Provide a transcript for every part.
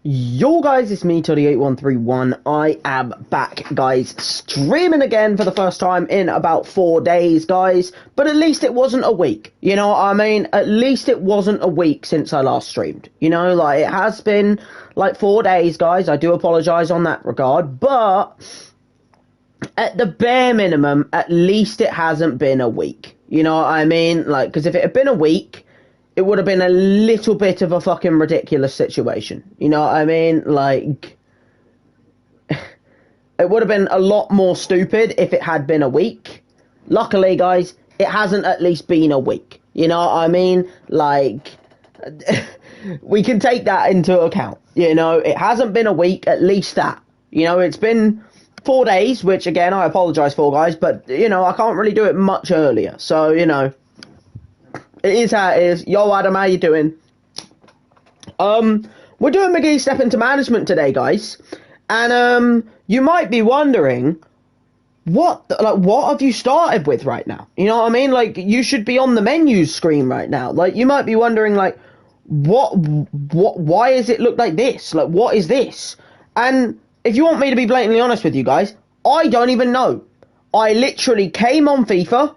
Yo guys, it's me, Toddy8131. I am back, guys, streaming again for the first time in about 4 days, guys. But at least it wasn't a week, you know what I mean? At least it wasn't a week since I last streamed. You know, like, it has been, like, 4 days, guys. I do apologise on that regard. But, at the bare minimum, at least it hasn't been a week. You know what I mean? Like, because if it had been a week, it would have been a little bit of a fucking ridiculous situation. You know what I mean? Like, it would have been a lot more stupid if it had been a week. Luckily, guys, it hasn't at least been a week. You know what I mean? Like, we can take that into account. You know, it hasn't been a week, at least that. You know, it's been 4 days, which, again, I apologise for, guys. But, you know, I can't really do it much earlier. So, you know, it is how it is. Yo, Adam, how you doing? We're doing McGee's Step into Management today, guys. And, you might be wondering, what have you started with right now? You know what I mean? Like, you should be on the menus screen right now. Like, you might be wondering, like, why does it look like this? Like, what is this? And if you want me to be blatantly honest with you guys, I don't even know. I literally came on FIFA,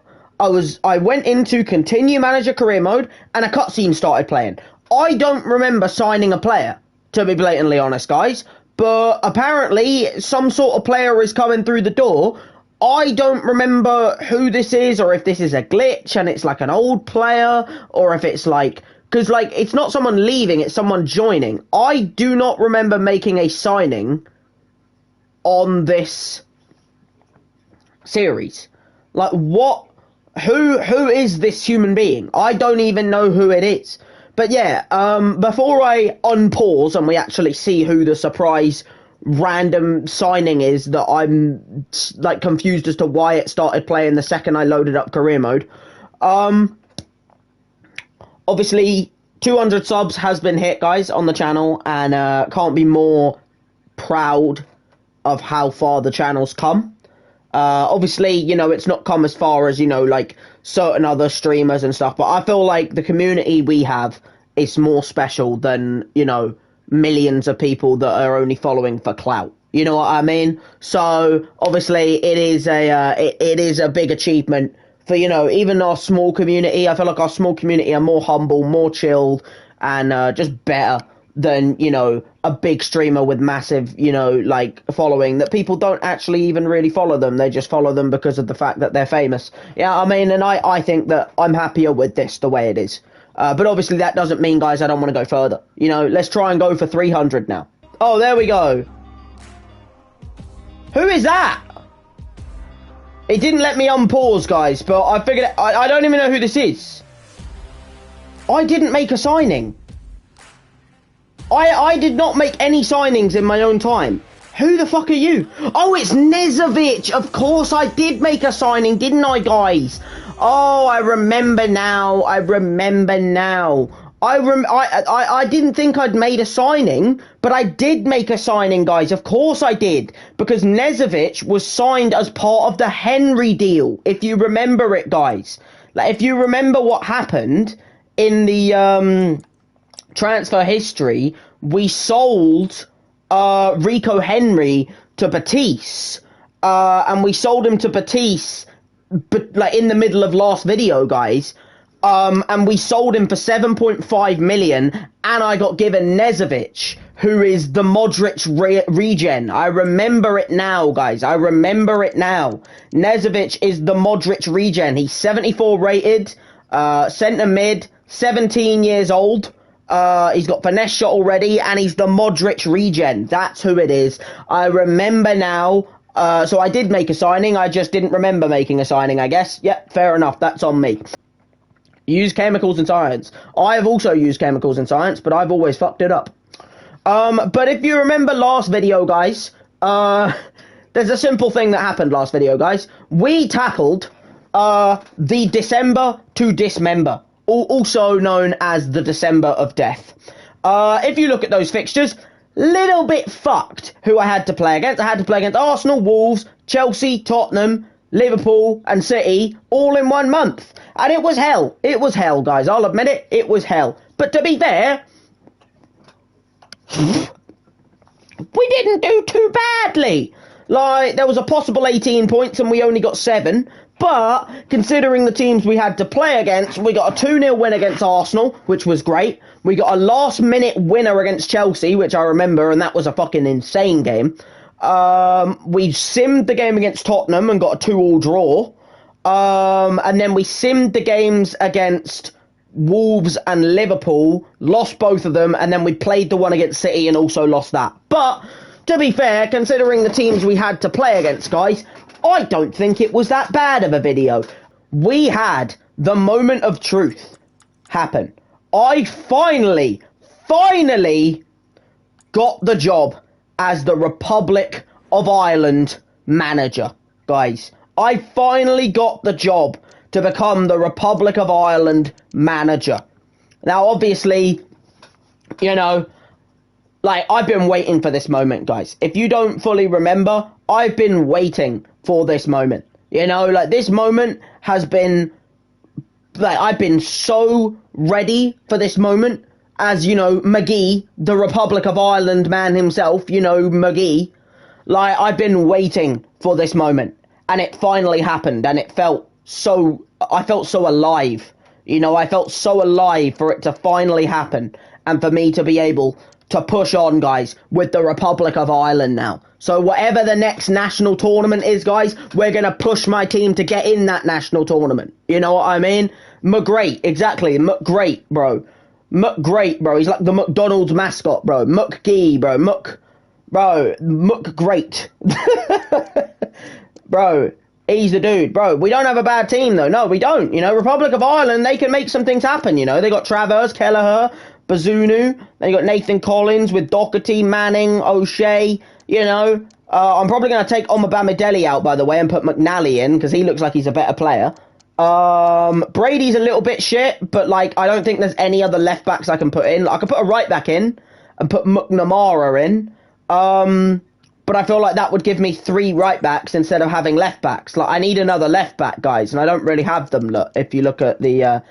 I went into continue manager career mode, and a cutscene started playing. I don't remember signing a player, to be blatantly honest, guys. But apparently, some sort of player is coming through the door. I don't remember who this is, or if this is a glitch, and it's like an old player, or if it's like... Because, like, it's not someone leaving, it's someone joining. I do not remember making a signing on this series. Like, what... Who is this human being? I don't even know who it is. But yeah, before I unpause and we actually see who the surprise random signing is that I'm, like, confused as to why it started playing the second I loaded up career mode. Obviously, 200 subs has been hit, guys, on the channel, and can't be more proud of how far the channel's come. Obviously, you know, it's not come as far as, you know, like, certain other streamers and stuff, but I feel like the community we have is more special than, you know, millions of people that are only following for clout. You know what I mean? So, obviously, it is a big achievement for, you know, even our small community. I feel like our small community are more humble, more chilled, and just better than, you know, a big streamer with massive, you know, like, following that people don't actually even really follow them. They just follow them because of the fact that they're famous. Yeah, I mean, and I think that I'm happier with this the way it is. But obviously that doesn't mean, guys, I don't want to go further. You know, let's try and go for 300 now. Oh, there we go. Who is that? It didn't let me unpause, guys, but I figured... I don't even know who this is. I didn't make a signing. I did not make any signings in my own time. Who the fuck are you? Oh, it's Nezovic. Of course I did make a signing, didn't I, guys? Oh, I remember now. I didn't think I'd made a signing, but I did make a signing, guys. Of course I did. Because Nezovic was signed as part of the Henry deal, if you remember it, guys. Like, if you remember what happened in the... transfer history, we sold Rico Henry to Batiste, and we sold him to Batiste, but like in the middle of last video, guys, and we sold him for 7.5 million, and I got given Nezovic, who is the Modric regen. I remember it now, guys. I remember it now. Nezovic is the Modric regen. He's 74 rated, centre mid, 17 years old. He's got finesse shot already, and he's the Modric regen. That's who it is. I remember now. So I did make a signing. I just didn't remember making a signing, I guess. Yep, fair enough. That's on me. Use chemicals in science. I have also used chemicals in science, but I've always fucked it up. But if you remember last video, guys, there's a simple thing that happened last video, guys. We tackled, the December to Dismember, also known as the December of Death. If you look at those fixtures, little bit fucked who I had to play against. I had to play against Arsenal, Wolves, Chelsea, Tottenham, Liverpool, and City, all in 1 month. And it was hell. It was hell, guys. I'll admit it. It was hell. But to be fair, we didn't do too badly. Like, there was a possible 18 points and we only got 7. But, considering the teams we had to play against, we got a 2-0 win against Arsenal, which was great. We got a last-minute winner against Chelsea, which I remember, and that was a fucking insane game. We simmed the game against Tottenham and got a 2-2 draw. And then we simmed the games against Wolves and Liverpool, lost both of them, and then we played the one against City and also lost that. But, to be fair, considering the teams we had to play against, guys, I don't think it was that bad of a video. We had the moment of truth happen. I finally got the job as the Republic of Ireland manager, guys. I finally got the job to become the Republic of Ireland manager. Now, obviously, you know, like, I've been waiting for this moment, guys. If you don't fully remember, I've been waiting for this moment. You know, like, this moment has been, like, I've been so ready for this moment. As, you know, McGee, the Republic of Ireland man himself, you know, McGee. Like, I've been waiting for this moment. And it finally happened. And it felt so, I felt so alive. You know, I felt so alive for it to finally happen. And for me to be able to push on, guys, with the Republic of Ireland now. So whatever the next national tournament is, guys, we're going to push my team to get in that national tournament. You know what I mean? McGreat, exactly. McGreat, bro. McGreat, bro. He's like the McDonald's mascot, bro. McGee, bro. McGreat. Bro, he's the dude. Bro, we don't have a bad team, though. No, we don't. You know, Republic of Ireland, they can make some things happen, you know. They got Travers, Kelleher, Bazunu. They got Nathan Collins with Doherty, Manning, O'Shea, you know. I'm probably going to take Omabamidele out, by the way, and put McNally in, because he looks like he's a better player. Brady's a little bit shit, but, like, I don't think there's any other left backs I can put in. I could put a right back in and put McNamara in. But I feel like that would give me 3 right backs instead of having left backs. Like, I need another left back, guys, and I don't really have them. Look, if you look at the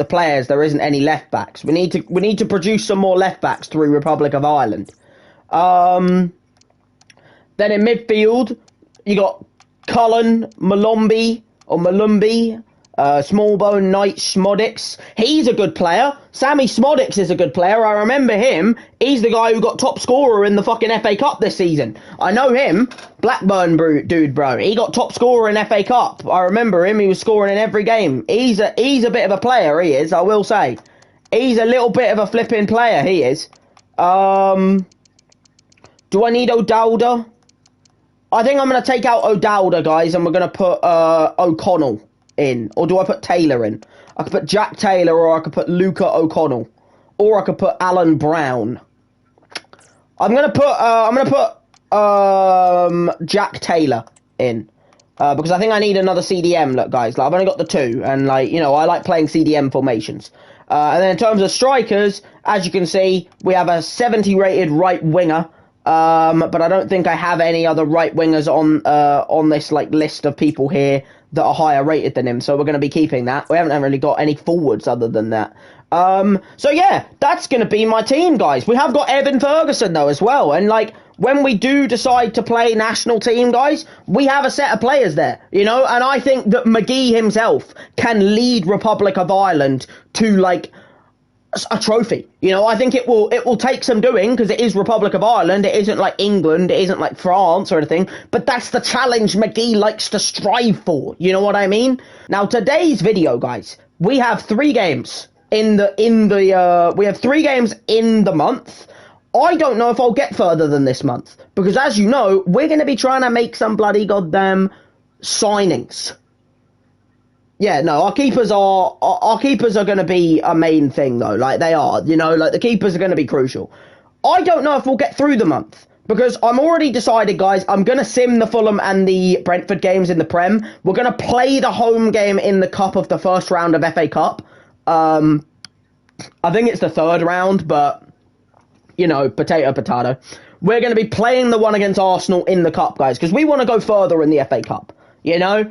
players, there isn't any left backs. We need to produce some more left backs through Republic of Ireland. Then in midfield, you got Cullen, Malumbi, Smallbone, Knight, Smodix. He's a good player. Sammy Smodix is a good player. I remember him. He's the guy who got top scorer in the fucking FA Cup this season. I know him. Blackburn dude, bro. He got top scorer in FA Cup. I remember him. He was scoring in every game. He's a bit of a player, he is, I will say. He's a little bit of a flipping player, he is. Do I need O'Dowda? I think I'm going to take out O'Dowda, guys, and we're going to put O'Connell in. Or do I put Taylor in? I could put Jack Taylor, or I could put Luca O'Connell, or I could put Alan Brown. I'm going to put Jack Taylor in. Because I think I need another CDM, look, guys. Like, I've only got the 2, and, like, you know, I like playing CDM formations. And then in terms of strikers, as you can see, we have a 70 rated right winger. But I don't think I have any other right wingers on this, like, list of people here that are higher rated than him, so we're going to be keeping that. We haven't really got any forwards other than that. So yeah, that's going to be my team, guys. We have got Evan Ferguson, though, as well, and, like, when we do decide to play national team, guys, we have a set of players there, you know, and I think that McGee himself can lead Republic of Ireland to, like, a trophy. You know, I think it will take some doing, because it is Republic of Ireland. It isn't like England, it isn't like France or anything, but that's the challenge McGee likes to strive for. You know what I mean? Now, today's video, guys, we have 3 games we have 3 games in the month. I don't know if I'll get further than this month, because as you know, we're going to be trying to make some bloody goddamn signings. Yeah, no, our keepers are going to be a main thing, though. Like, they are, you know, like, the keepers are going to be crucial. I don't know if we'll get through the month, because I'm already decided, guys, I'm going to sim the Fulham and the Brentford games in the Prem. We're going to play the home game in the Cup of the first round of FA Cup. I think it's the 3rd round, but, you know, potato. We're going to be playing the one against Arsenal in the Cup, guys, because we want to go further in the FA Cup, you know?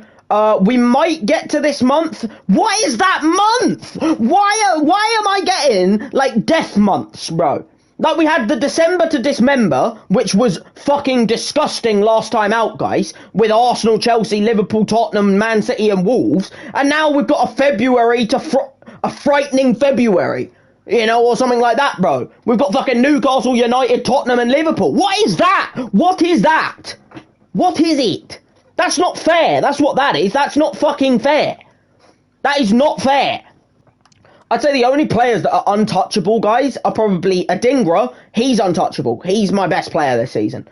We might get to this month. What is that month? Why am I getting, like, death months, bro? Like, we had the December to Dismember, which was fucking disgusting last time out, guys, with Arsenal, Chelsea, Liverpool, Tottenham, Man City and Wolves. And now we've got a February to a frightening February, you know, or something like that, bro. We've got fucking Newcastle, United, Tottenham and Liverpool. What is that? What is that? What is it? That's not fair. That's what that is. That's not fucking fair. That is not fair. I'd say the only players that are untouchable, guys, are probably Adingra. He's untouchable. He's my best player this season.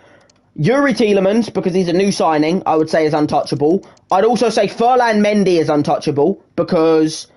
Yuri Tielemans, because he's a new signing, I would say is untouchable. I'd also say Ferland Mendy is untouchable because,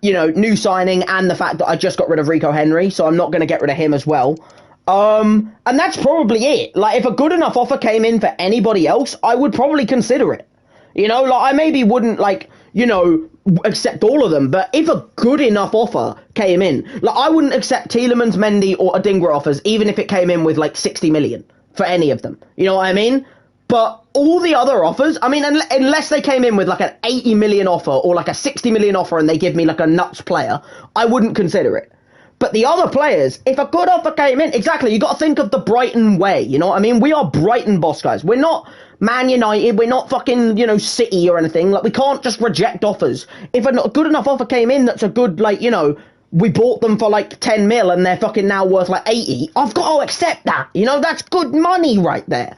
you know, new signing and the fact that I just got rid of Rico Henry, so I'm not going to get rid of him as well. And that's probably it. Like, if a good enough offer came in for anybody else, I would probably consider it. You know, like, I maybe wouldn't, like, you know, accept all of them, but if a good enough offer came in, like, I wouldn't accept Tielemans, Mendy or Adingra offers, even if it came in with like 60 million for any of them. You know what I mean? But all the other offers, I mean, unless they came in with like an 80 million offer or like a 60 million offer and they give me like a nuts player, I wouldn't consider it. But the other players, if a good offer came in, exactly, you got to think of the Brighton way, you know what I mean? We are Brighton boss, guys. We're not Man United, we're not fucking, you know, City or anything. Like, we can't just reject offers. If a good enough offer came in that's a good, like, you know, we bought them for like 10 mil and they're fucking now worth like 80, I've got to accept that. You know, that's good money right there.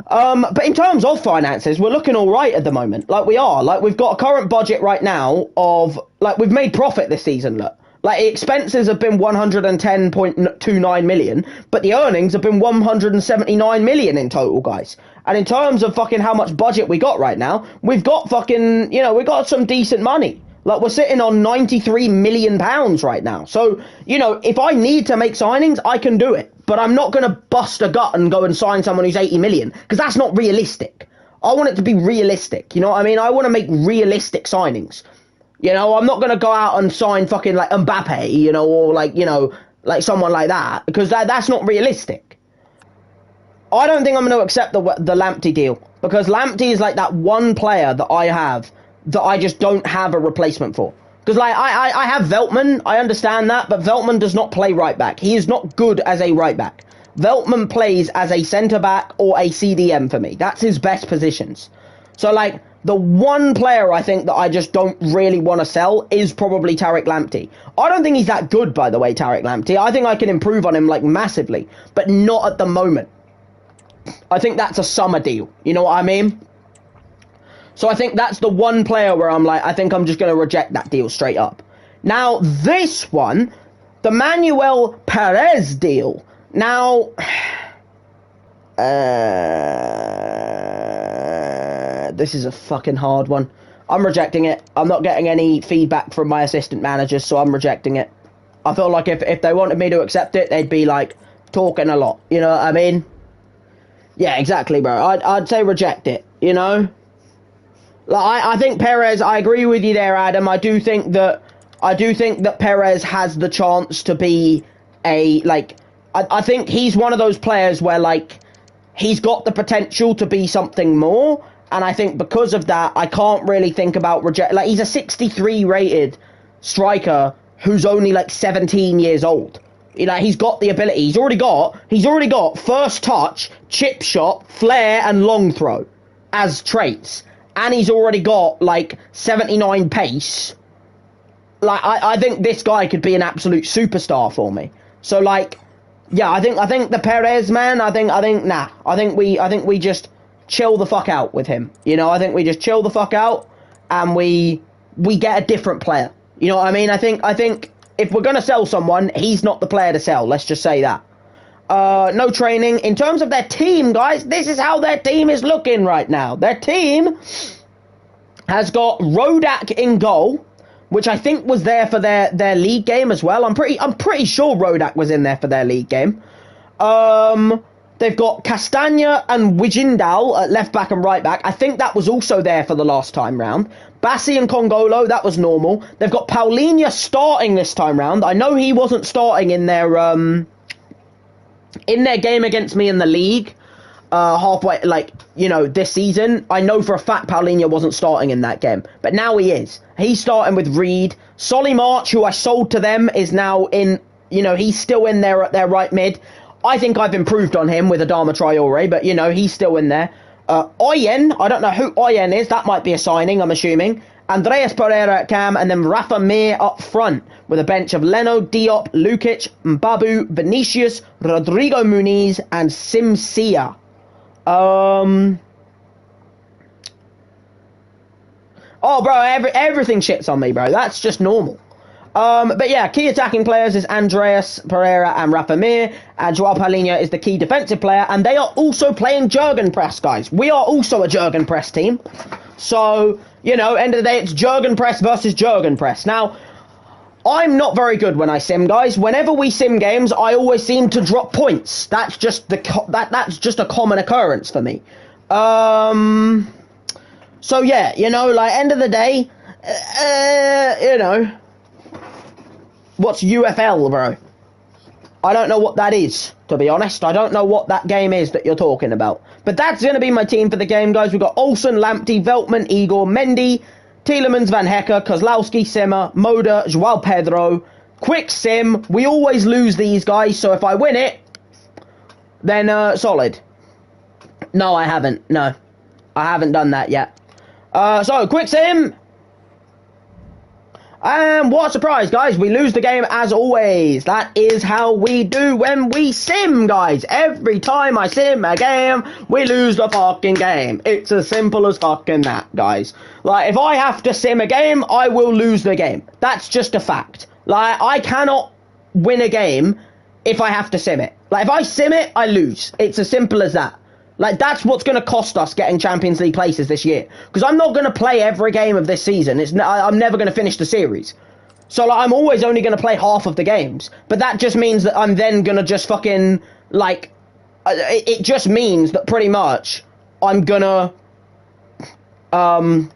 But in terms of finances, we're looking all right at the moment. Like, we are. Like, we've got a current budget right now of, like, we've made profit this season, look. Like, expenses have been 110.29 million, but the earnings have been 179 million in total, guys. And in terms of fucking how much budget we got right now, we've got fucking, you know, we got some decent money. Like, we're sitting on 93 million pounds right now. So, you know, if I need to make signings, I can do it. But I'm not going to bust a gut and go and sign someone who's 80 million, because that's not realistic. I want it to be realistic, you know what I mean? I want to make realistic signings. You know, I'm not going to go out and sign fucking, like, Mbappe, you know, or, like, you know, like someone like that, because that's not realistic. I don't think I'm going to accept the Lamptey deal, because Lamptey is, like, that one player that I have that I just don't have a replacement for. Because, like, I have Veltman, I understand that, but Veltman does not play right back. He is not good as a right back. Veltman plays as a centre-back or a CDM for me. That's his best positions. So, like, the one player I think that I just don't really want to sell is probably Tariq Lamptey. I don't think he's that good, by the way, Tariq Lamptey. I think I can improve on him, like, massively, but not at the moment. I think that's a summer deal. You know what I mean? So I think that's the one player where I'm like, I think I'm just going to reject that deal straight up. Now, this one, the Manuel Perez deal. Now, this is a fucking hard one. I'm rejecting it. I'm not getting any feedback from my assistant managers, so I'm rejecting it. I feel like if they wanted me to accept it, they'd be, like, talking a lot. You know what I mean? Yeah, exactly, bro. I'd say reject it, you know? Like, I think Perez, I agree with you there, Adam. I do think that Perez has the chance to be a, like, I think he's one of those players where, like, he's got the potential to be something more, and I think because of that, I can't really think about like, he's a 63 rated striker who's only, like, 17 years old. You know, he's got the ability. He's already got first touch, chip shot, flair, and long throw as traits. And he's already got, like, 79 pace. Like, I think this guy could be an absolute superstar for me. So, like, yeah, I think the Perez, man, I think we just chill the fuck out with him. You know, I think we just chill the fuck out and we get a different player. You know what I mean? I think if we're going to sell someone, he's not the player to sell. Let's just say that. No training. In terms of their team, guys, this is how their team is looking right now. Their team has got Rodak in goal, which I think was there for their league game as well. I'm pretty sure Rodak was in there for their league game. They've got Castagna and Wijindal at left back and right back. I think that was also there for the last time round. Bassi and Congolo, that was normal. They've got Paulinho starting this time round. I know he wasn't starting in their game against me in the league, halfway, like, you know, this season. I know for a fact Paulinho wasn't starting in that game, but now he is. He's starting with Reed. Solly March, who I sold to them, is now in you know, he's still in there at their right mid. I think I've improved on him with Adama Traore, but, you know, he's still in there. Oyen, I don't know who Oyen is. That might be a signing, I'm assuming. Andreas Pereira at cam, and then Rafa Mir up front with a bench of Leno, Diop, Lukic, Mbabu, Vinicius, Rodrigo Muniz, and Simsia. Oh, bro, everything shits on me, bro. That's just normal. But yeah, key attacking players is Andreas Pereira and Rafa Mir, and Joao Paulinho is the key defensive player, and they are also playing Jurgen Press, guys. We are also a Jurgen Press team. So, you know, end of the day, it's Jurgen Press versus Jurgen Press. Now, I'm not very good when I sim, guys. Whenever we sim games, I always seem to drop points. That's just that's just a common occurrence for me. So yeah, you know, like, end of the day, you know, what's UFL, bro? I don't know what that is, to be honest. I don't know what that game is that you're talking about. But that's going to be my team for the game, guys. We've got Olsen, Lamptey, Veltman, Igor, Mendy, Tielemans, Van Hecke, Kozlowski, Simmer, Moda, Joao Pedro. Quick sim. We always lose these guys, so if I win it, then solid. No, I haven't. No, I haven't done that yet. So, quick sim. And what a surprise, guys. We lose the game as always. That is how we do when we sim, guys. Every time I sim a game, we lose the fucking game. It's as simple as fucking that, guys. Like, if I have to sim a game, I will lose the game. That's just a fact. Like, I cannot win a game if I have to sim it. Like, if I sim it, I lose. It's as simple as that. Like, that's what's going to cost us getting Champions League places this year. Because I'm not going to play every game of this season. I'm never going to finish the series. So, like, I'm always only going to play half of the games. But that just means that I'm then going to just fucking, like, it just means that pretty much I'm going to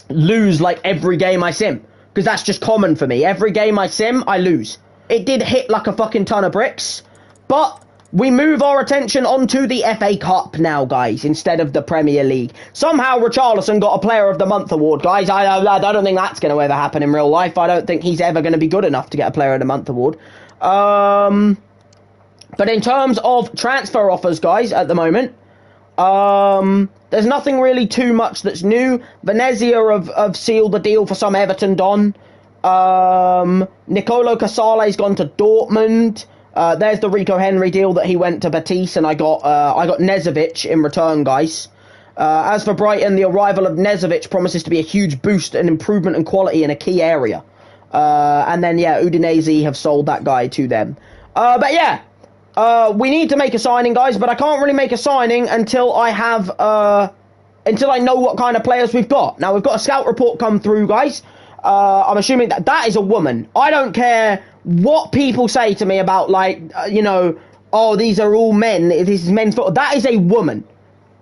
lose, like, every game I sim. Because that's just common for me. Every game I sim, I lose. It did hit like a fucking ton of bricks. But we move our attention onto the FA Cup now, guys, instead of the Premier League. Somehow Richarlison got a Player of the Month award, guys. I don't think that's going to ever happen in real life. I don't think he's ever going to be good enough to get a Player of the Month award. But in terms of transfer offers, guys, at the moment, there's nothing really too much that's new. Venezia have sealed the deal for some Everton Don. Nicolo Casale's gone to Dortmund. There's the Rico Henry deal that he went to Betis, and I got Nezovic in return, guys. As for Brighton, the arrival of Nezovic promises to be a huge boost and improvement in quality in a key area. And then, yeah, Udinese have sold that guy to them. But yeah, we need to make a signing, guys, but I can't really make a signing until I have, until I know what kind of players we've got. Now, we've got a scout report come through, guys. I'm assuming that is a woman. I don't care what people say to me about, like, you know, oh, these are all men, this is men's football. That is a woman.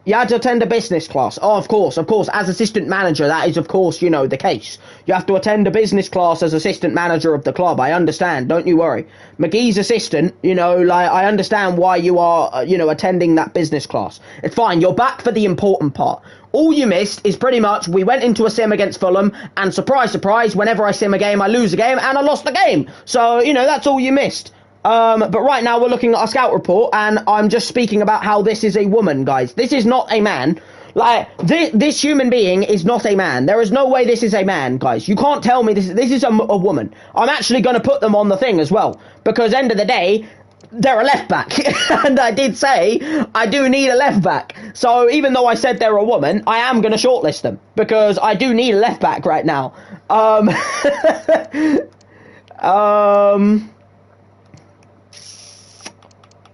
You had to attend a business class. Oh, of course. As assistant manager, that is, of course, you know, the case. You have to attend a business class as assistant manager of the club. I understand. Don't you worry. McGee's assistant, you know, like, I understand why you are, you know, attending that business class. It's fine. You're back for the important part. All you missed is pretty much we went into a sim against Fulham, and surprise, surprise, whenever I sim a game, I lose a game, and I lost the game. So, you know, that's all you missed. But right now we're looking at a scout report, and I'm just speaking about how this is a woman, guys. This is not a man. Like, this human being is not a man. There is no way this is a man, guys. You can't tell me this is a woman. I'm actually going to put them on the thing as well, because end of the day, they're a left back. And I did say I do need a left back. So even though I said they're a woman, I am going to shortlist them, because I do need a left back right now.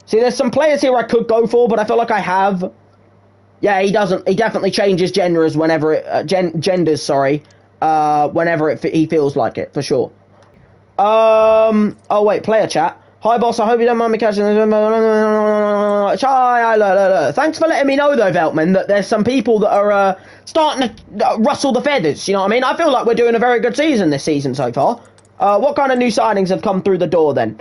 See, there's some players here I could go for, but I feel like I have. Yeah, he doesn't. He definitely changes genders whenever whenever he feels like it, for sure. Oh wait, player chat. Hi boss, I hope you don't mind me catching. Thanks for letting me know though, Veltman, that there's some people that are starting to rustle the feathers. You know what I mean? I feel like we're doing a very good season this season so far. What kind of new signings have come through the door then?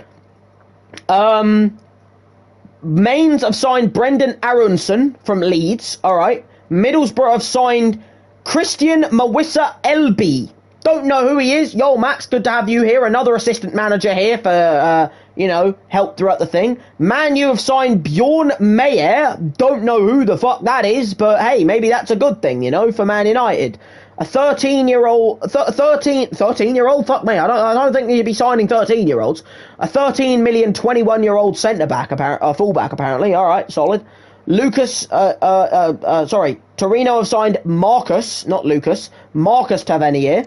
Mainz have signed Brendan Aronson from Leeds. All right. Middlesbrough have signed Christian Mawissa Elby. Don't know who he is. Yo, Max, good to have you here. Another assistant manager here for, you know, help throughout the thing. Man, you have signed Bjorn Meyer. Don't know who the fuck that is, but hey, maybe that's a good thing, you know, for Man United. A 13-year-old, 13-year-old? Fuck me, I don't think you'd be signing 13-year-olds. A 13 million, 21-year-old centre-back, full-back, apparently. All right, solid. Torino have signed Marcus, not Lucas, Marcus Tavernier.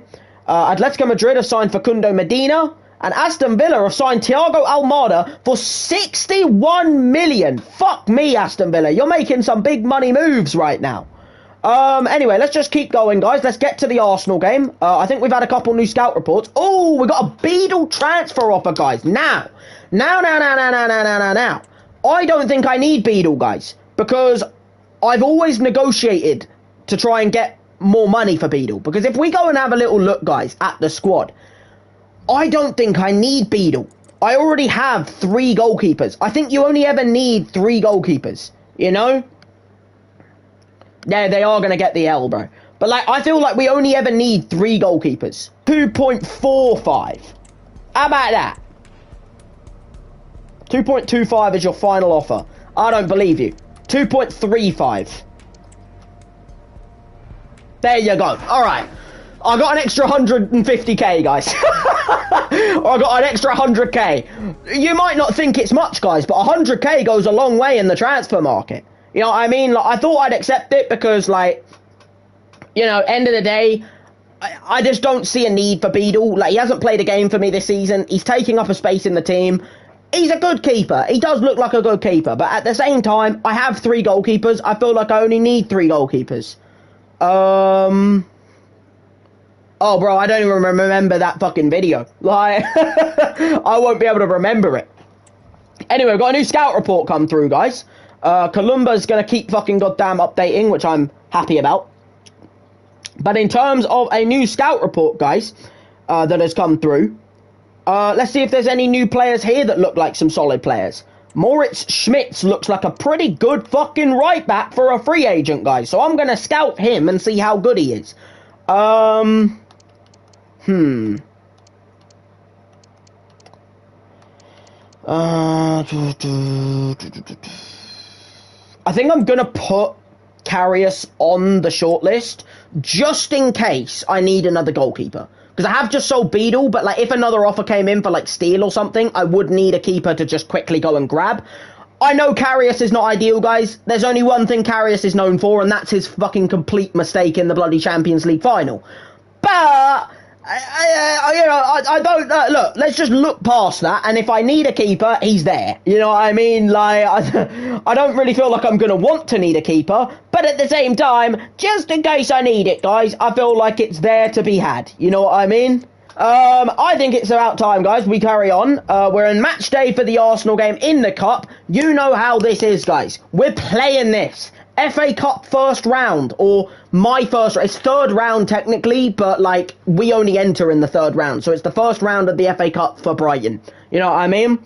Atletico Madrid have signed Facundo Medina. And Aston Villa have signed Thiago Almada for 61 million. Fuck me, Aston Villa. You're making some big money moves right now. Anyway, let's just keep going, guys. Let's get to the Arsenal game. I think we've had a couple new scout reports. Oh, we got a Beadle transfer offer, guys. Now. I don't think I need Beadle, guys, because I've always negotiated to try and get more money for Beadle. Because if we go and have a little look, guys, at the squad, I don't think I need Beadle. I already have 3 goalkeepers. I think you only ever need 3 goalkeepers, you know? Yeah, they are going to get the L, bro. But, like, I feel like we only ever need 3 goalkeepers. 2.45. How about that? 2.25 is your final offer. I don't believe you. 2.35. There you go. All right. I got an extra 150k, guys. I got an extra 100k. You might not think it's much, guys, but 100k goes a long way in the transfer market. You know what I mean? Like, I thought I'd accept it because, like, you know, end of the day, I just don't see a need for Beadle. Like, he hasn't played a game for me this season. He's taking up a space in the team. He's a good keeper. He does look like a good keeper. But at the same time, I have 3 goalkeepers. I feel like I only need 3 goalkeepers. Oh, bro, I don't even remember that fucking video. Like, I won't be able to remember it. Anyway, we've got a new scout report come through, guys. Columba's going to keep fucking goddamn updating, which I'm happy about. But in terms of a new scout report, guys, that has come through, let's see if there's any new players here that look like some solid players. Moritz Schmitz looks like a pretty good fucking right back for a free agent, guys. So I'm going to scout him and see how good he is. I think I'm going to put Karius on the shortlist just in case I need another goalkeeper. Because I have just sold Beadle, but like if another offer came in for like Steele or something, I would need a keeper to just quickly go and grab. I know Karius is not ideal, guys. There's only one thing Karius is known for, and that's his fucking complete mistake in the bloody Champions League final. But I don't look. Let's just look past that, and if I need a keeper, he's there. You know what I mean? Like, I don't really feel like I'm gonna want to need a keeper, but at the same time, just in case I need it, guys, I feel like it's there to be had. You know what I mean? I think it's about time, guys. We carry on. We're in match day for the Arsenal game in the Cup. You know how this is, guys. We're playing this. FA Cup first round, or my first, it's third round technically, but like we only enter in the third round, so it's the first round of the FA Cup for Brighton. You know what I mean?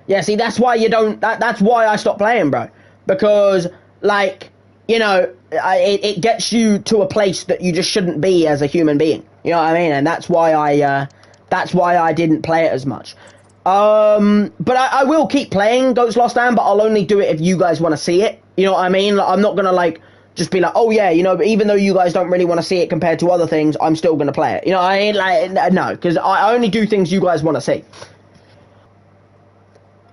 Yeah, see, that's why you don't, that's why I stopped playing, bro, because like, you know, it gets you to a place that you just shouldn't be as a human being. You know what I mean? And that's why I didn't play it as much. But I will keep playing Goats Lost Stand, but I'll only do it if you guys want to see it. You know what I mean? Like, I'm not gonna like just be like, oh yeah, you know, but even though you guys don't really want to see it compared to other things, I'm still gonna play it. You know what I mean? Like, no, because I only do things you guys want to see.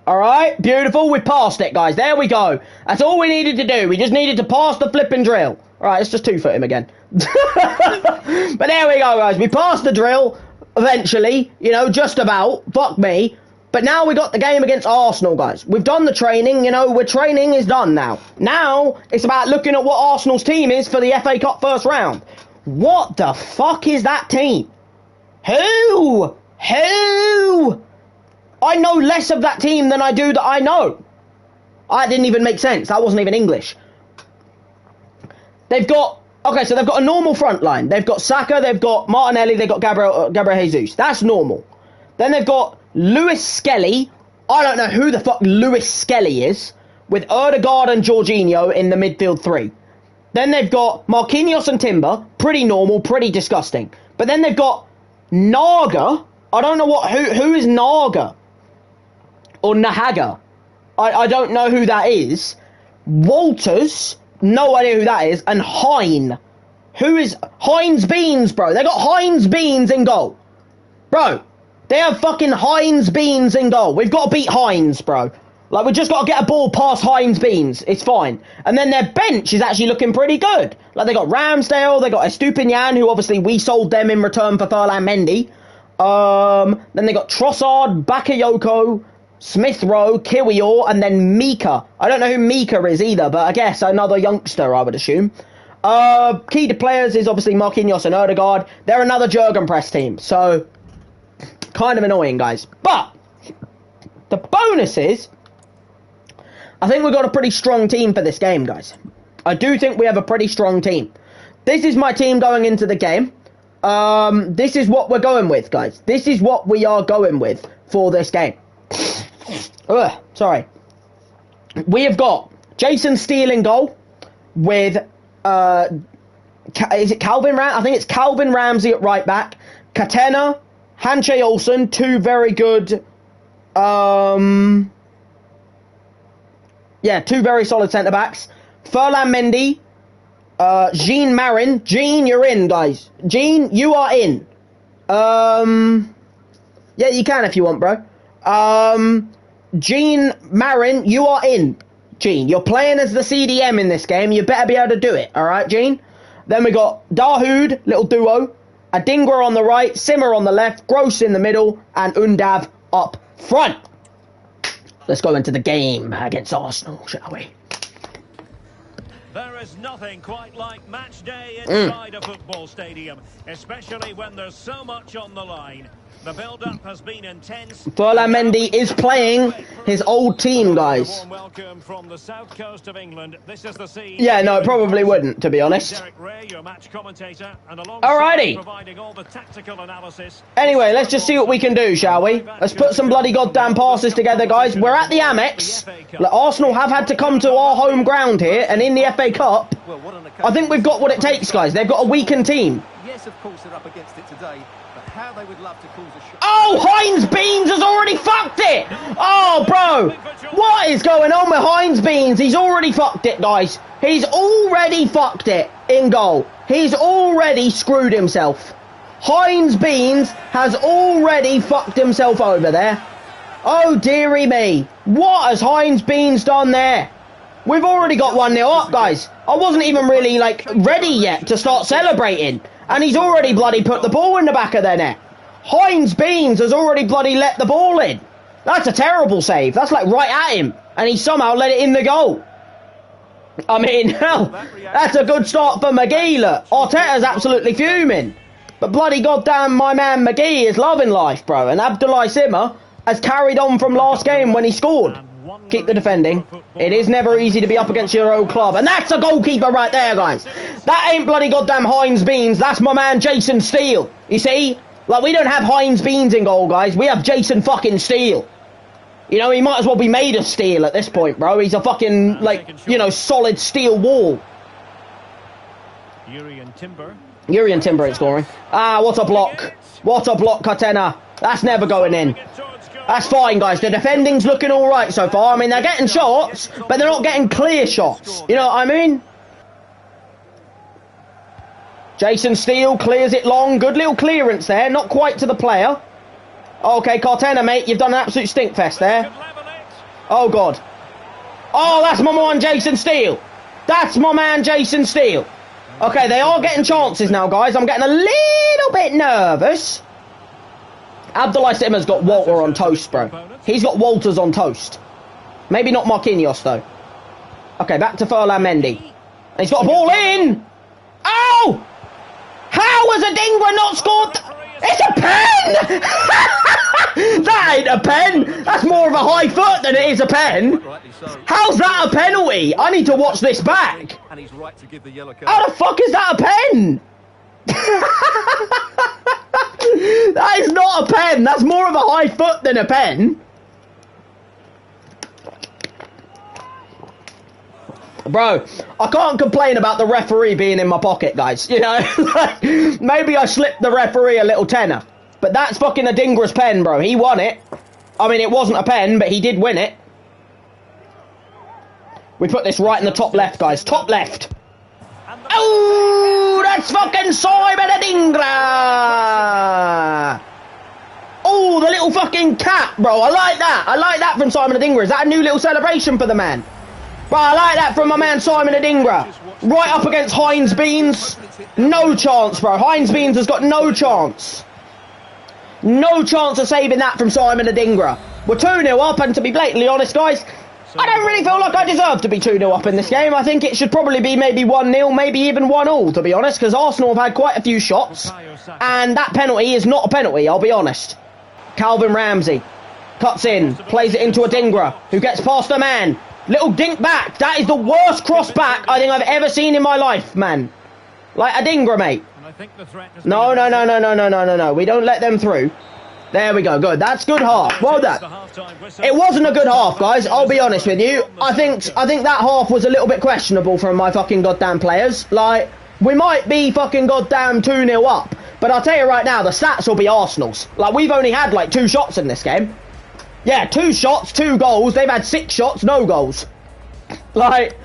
Alright, beautiful, we passed it, guys. There we go. That's all we needed to do. We just needed to pass the flipping drill. Alright, let's just 2-foot him again. But there we go, guys. We passed the drill, eventually. You know, just about. Fuck me. But now we got the game against Arsenal, guys. We've done the training, you know, training is done now. Now, it's about looking at what Arsenal's team is for the FA Cup first round. What the fuck is that team? Who? I know less of that team than I do that I know. That didn't even make sense. That wasn't even English. They've got, okay, so they've got a normal front line. They've got Saka, they've got Martinelli, they've got Gabriel Jesus. That's normal. Then they've got Lewis Skelly. I don't know who the fuck Lewis Skelly is. With Erdegaard and Jorginho in the midfield 3. Then they've got Marquinhos and Timber. Pretty normal, pretty disgusting. But then they've got Naga. I don't know who is Naga. Or Nahaga. I don't know who that is. Walters. No idea who that is. And Hine. Who is Heinz Beans, bro? They got Heinz Beans in goal. Bro, they have fucking Heinz Beans in goal. We've got to beat Heinz, bro. Like, we just got to get a ball past Heinz Beans. It's fine. And then their bench is actually looking pretty good. Like, they got Ramsdale. They got Estupinian, who obviously we sold them in return for Ferland Mendy. Then they got Trossard, Bakayoko, Smith Rowe, Kiwior, and then Mika. I don't know who Mika is either, but I guess another youngster, I would assume. Key to players is obviously Marquinhos and Ødegaard. They're another Jurgen press team, so kind of annoying, guys. But the bonus is, I think we've got a pretty strong team for this game, guys. I do think we have a pretty strong team. This is my team going into the game. This is what we're going with, guys. This is what we are going with for this game. Sorry. We have got Jason Steele in goal with, is it Calvin Ramsey? I think it's Calvin Ramsey at right back. Katena, Hanche Olsen, two very good, two very solid centre-backs. Ferland Mendy, Jean Marin. Jean, you're in, guys. Jean, you are in. Yeah, you can if you want, bro. Jean Marin, you are in. Jean, you're playing as the CDM in this game. You better be able to do it, alright, Jean? Then we got Dahoud, little duo. Adingra on the right, Simmer on the left, Gross in the middle, and Undav up front. Let's go into the game against Arsenal, shall we? There is nothing quite like match day inside a football stadium, especially when there's so much on the line. The build-up has been intense. Ferland Mendy is playing his old team, guys. Welcome from the south coast of England. This is the scene. Yeah, no, it probably wouldn't, to be honest. Alrighty. Anyway, let's just see what we can do, shall we? Let's put some bloody goddamn passes together, guys. We're at the Amex. Like, Arsenal have had to come to our home ground here, and in the FA Cup, I think we've got what it takes, guys. They've got a weakened team. Yes, of course, they're up against it today. How they would love to cause a shot. Oh, Heinz Beans has already fucked it! Oh, bro! What is going on with Heinz Beans? He's already fucked it, guys. He's already fucked it in goal. He's already screwed himself. Heinz Beans has already fucked himself over there. Oh, dearie me. What has Heinz Beans done there? We've already got 1-0 up, guys. I wasn't even really, like, ready yet to start celebrating. And he's already bloody put the ball in the back of their net. Heinz Beans has already bloody let the ball in. That's a terrible save. That's like right at him. And he somehow let it in the goal. I mean, hell, that's a good start for McGee. Look, Arteta's absolutely fuming. But bloody goddamn my man McGee is loving life, bro. And Abdoulaye Simmer has carried on from last game when he scored. Keep the defending. It is never easy to be up against your old club. And that's a goalkeeper right there, guys. That ain't bloody goddamn Heinz Beans. That's my man Jason Steele. You see? Like, we don't have Heinz Beans in goal, guys. We have Jason fucking Steele. You know, he might as well be made of steel at this point, bro. He's a fucking, like, you know, solid steel wall. Urian Timber ain't scoring. Ah, what a block. What a block, Katena. That's never going in. That's fine, guys. The defending's looking all right so far. I mean, they're getting shots, but they're not getting clear shots. You know what I mean? Jason Steele clears it long. Good little clearance there. Not quite to the player. Okay, Cartena, mate. You've done an absolute stinkfest there. Oh, God. Oh, that's my man, Jason Steele. That's my man, Jason Steele. Okay, they are getting chances now, guys. I'm getting a little bit nervous. Abdoulaye Simmer's got Walter on toast, bro. He's got Walters on toast. Maybe not Marquinhos, though. Okay, back to Ferland Mendy. And he's got a ball in! Oh! How has Adingra not scored? It's a pen! That ain't a pen! That's more of a high foot than it is a pen! How's that a penalty? I need to watch this back! How the fuck is that a pen? That is not a pen! That's more of a high foot than a pen! bro, I can't complain about the referee being in my pocket, guys. You know, like, maybe I slipped the referee a little tenner. But that's fucking Adingra's pen, bro. He won it. I mean, it wasn't a pen, but he did win it. We put this right in the top left, guys. Top left. Oh, that's fucking Simon Adingra. Oh, the little fucking cat, bro. I like that. I like that from Simon Adingra. Is that a new little celebration for the man? Bro, I like that from my man Simon Adingra. Right up against Heinz Beans. No chance, bro. Heinz Beans has got no chance. No chance of saving that from Simon Adingra. We're 2-0 up, and to be blatantly honest, guys, I don't really feel like I deserve to be 2-0 up in this game. I think it should probably be maybe 1-0, maybe even 1-1, to be honest, because Arsenal have had quite a few shots, and that penalty is not a penalty, I'll be honest. Calvin Ramsey cuts in, plays it into Adingra, who gets past a man. Little dink back. That is the worst cross back I think I've ever seen in my life, man. Like Adingra, mate. No. We don't let them through. There we go. Good. That's good half. Well done. It wasn't a good half, guys. I'll be honest with you. I think that half was a little bit questionable from my fucking goddamn players. Like, we might be fucking goddamn 2-0 up, but I'll tell you right now, the stats will be Arsenal's. Like, we've only had like 2 shots in this game. Yeah, 2 shots, 2 goals. They've had 6 shots, no goals. Like,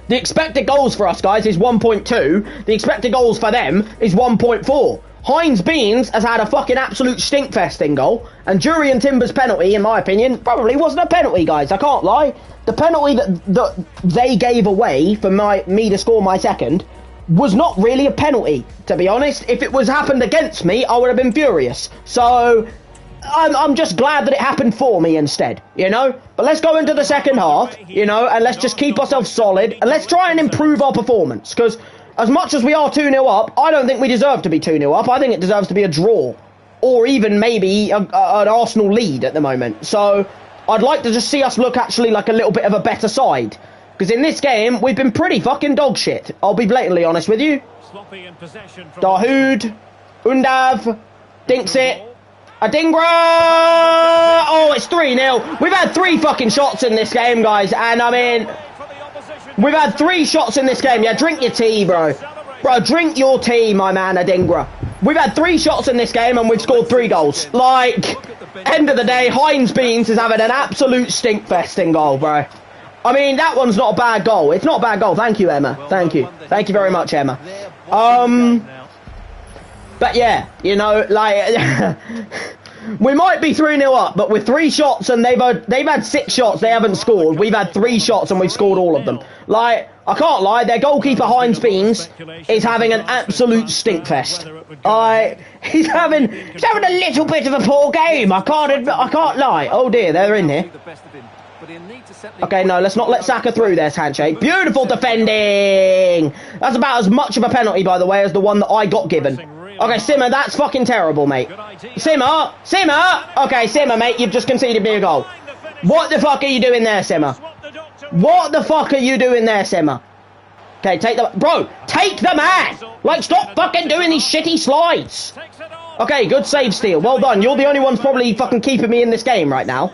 the expected goals for us, guys, is 1.2. The expected goals for them is 1.4. Heinz Beans has had a fucking absolute stinkfest in goal, and Jurriën Timber's penalty, in my opinion, probably wasn't a penalty, guys. I can't lie. The penalty that they gave away for me to score my second was not really a penalty, to be honest. If it was happened against me, I would have been furious. So I'm just glad that it happened for me instead, you know? But let's go into the second half, you know, and let's just keep ourselves solid, and let's try and improve our performance, because as much as we are 2-0 up, I don't think we deserve to be 2-0 up. I think it deserves to be a draw, or even maybe an Arsenal lead at the moment. So I'd like to just see us look actually like a little bit of a better side, because in this game, we've been pretty fucking dog shit. I'll be blatantly honest with you. Dahoud, Undav, dinks it. Adingra! Oh, it's 3-0. We've had 3 fucking shots in this game, guys. And, I mean, we've had 3 shots in this game. Yeah, drink your tea, bro. Bro, drink your tea, my man, Adingra. We've had 3 shots in this game, and we've scored 3 goals. Like, end of the day, Heinz Beans is having an absolute stinkfest in goal, bro. I mean, that one's not a bad goal. It's not a bad goal. Thank you, Emma. Thank you. Thank you very much, Emma. But yeah, you know, like, we might be 3-0 up, but with 3 shots and they've had 6 shots, they haven't scored. We've had 3 shots and we've scored all of them. Like, I can't lie, their goalkeeper Heinz Beans is having an absolute stinkfest. He's having a little bit of a poor game. I can't lie. Oh dear, they're in here. Okay, no, let's not let Saka through there, handshake. Beautiful defending. That's about as much of a penalty, by the way, as the one that I got given. Okay, Simmer, that's fucking terrible, mate. Simmer! Okay, Simmer, mate, you've just conceded me a goal. What the fuck are you doing there, Simmer? What the fuck are you doing there, Simmer? Okay, take the man! Like, stop fucking doing these shitty slides! Okay, good save, Steele. Well done. You're the only ones probably fucking keeping me in this game right now.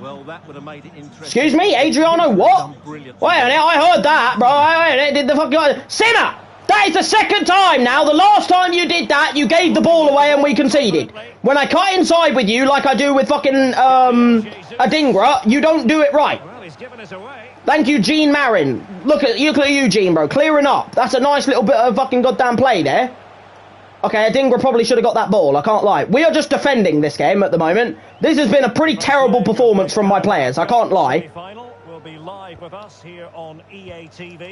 Well, that would have made it interesting. Excuse me, Adriano, what? Wait a minute, I heard that, bro. Did the fucking... Simmer! That is the 2nd time now. The last time you did that, you gave the ball away and we conceded. When I cut inside with you, like I do with fucking Adingra, you don't do it right. Thank you, Gene Marin. Look at you, Gene, bro. Clearing up. That's a nice little bit of fucking goddamn play there. Okay, Adingra probably should have got that ball. I can't lie. We are just defending this game at the moment. This has been a pretty terrible performance from my players. I can't lie.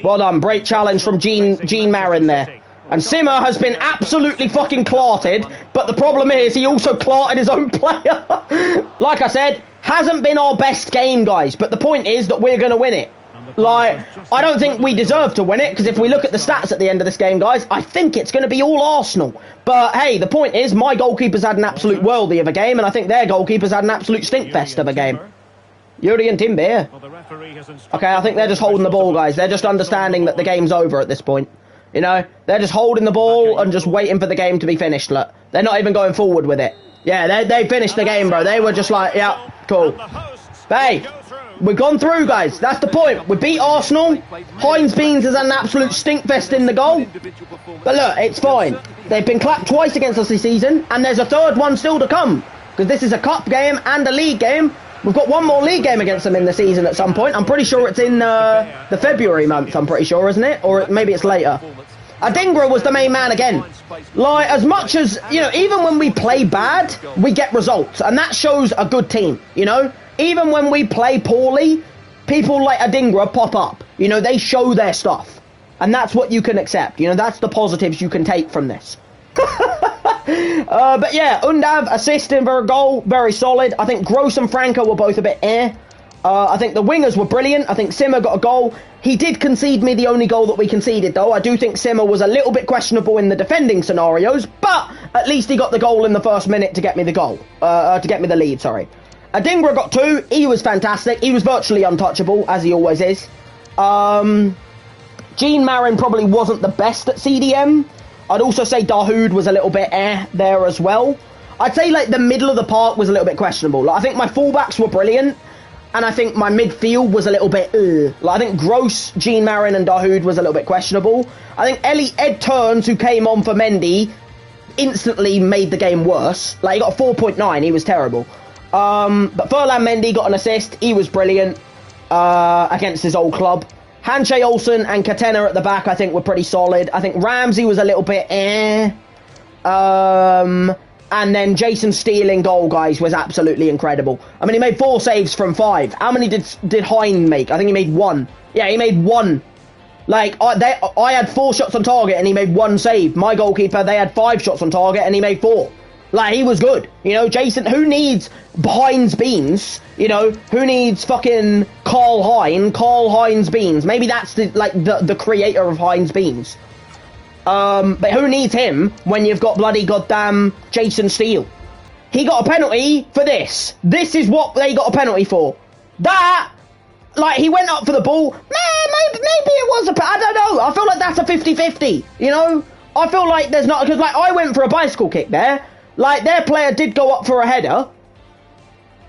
Well done, great challenge from Gene Marin there. And Simmer has been absolutely fucking clarted, but the problem is he also clarted his own player. Like I said, hasn't been our best game, guys, but the point is that we're going to win it. Like, I don't think we deserve to win it, because if we look at the stats at the end of this game, guys, I think it's going to be all Arsenal. But, hey, the point is, my goalkeeper's had an absolute worldie of a game, and I think their goalkeeper's had an absolute stinkfest of a game. Jurriën Timber. Okay, I think they're just holding the ball, guys. They're just understanding that the game's over at this point. You know, they're just holding the ball and just waiting for the game to be finished. Look, they're not even going forward with it. Yeah, they finished the game, bro. They were just like, yeah, cool. Hey, We've gone through, guys. That's the point. We beat Arsenal. Heinz Beans is an absolute stinkfest in the goal. But look, it's fine. They've been clapped twice against us this season, and there's a third one still to come. Because this is a cup game and a league game. We've got one more league game against them in the season at some point. I'm pretty sure it's in the February month, I'm pretty sure, isn't it? Or maybe it's later. Adingra was the main man again. Like, as much as, you know, even when we play bad, we get results. And that shows a good team, you know? Even when we play poorly, people like Adingra pop up. You know, they show their stuff. And that's what you can accept. You know, that's the positives you can take from this. But yeah, Undav assisting for a goal, very solid. I think Gross and Franco were both a bit I think the wingers were brilliant. I think Simmer got a goal. He did concede me the only goal that we conceded, though. I do think Simmer was a little bit questionable in the defending scenarios, but at least he got the goal in the first minute to get me the goal. To get me the lead, sorry. Adingra got 2. He was fantastic. He was virtually untouchable, as he always is. Gene Marin probably wasn't the best at CDM. I'd also say Dahoud was a little bit there as well. I'd say, like, the middle of the park was a little bit questionable. Like, I think my fullbacks were brilliant. And I think my midfield was a little bit, Like, I think Gross, Gene Marin and Dahoud was a little bit questionable. I think Ed Turns, who came on for Mendy, instantly made the game worse. Like, he got a 4.9. He was terrible. But Furlan Mendy got an assist. He was brilliant against his old club. Hanche Olsen and Katena at the back, I think, were pretty solid. I think Ramsey was a little bit And then Jason Steele in goal, guys, was absolutely incredible. I mean, he made 4 saves from 5. How many did Hein make? I think he made 1. Yeah, he made 1. Like, I had 4 shots on target and he made 1 save. My goalkeeper, they had 5 shots on target and he made 4. Like, he was good. You know, Jason, who needs Heinz Beans? You know, who needs fucking Carl Heinz Beans? Maybe that's the creator of Heinz Beans. But who needs him when you've got bloody goddamn Jason Steele? He got a penalty for this. This is what they got a penalty for. That, like, he went up for the ball. Maybe it was I don't know. I feel like that's a 50-50, you know? I feel like there's not, because, like, I went for a bicycle kick there. Like, their player did go up for a header.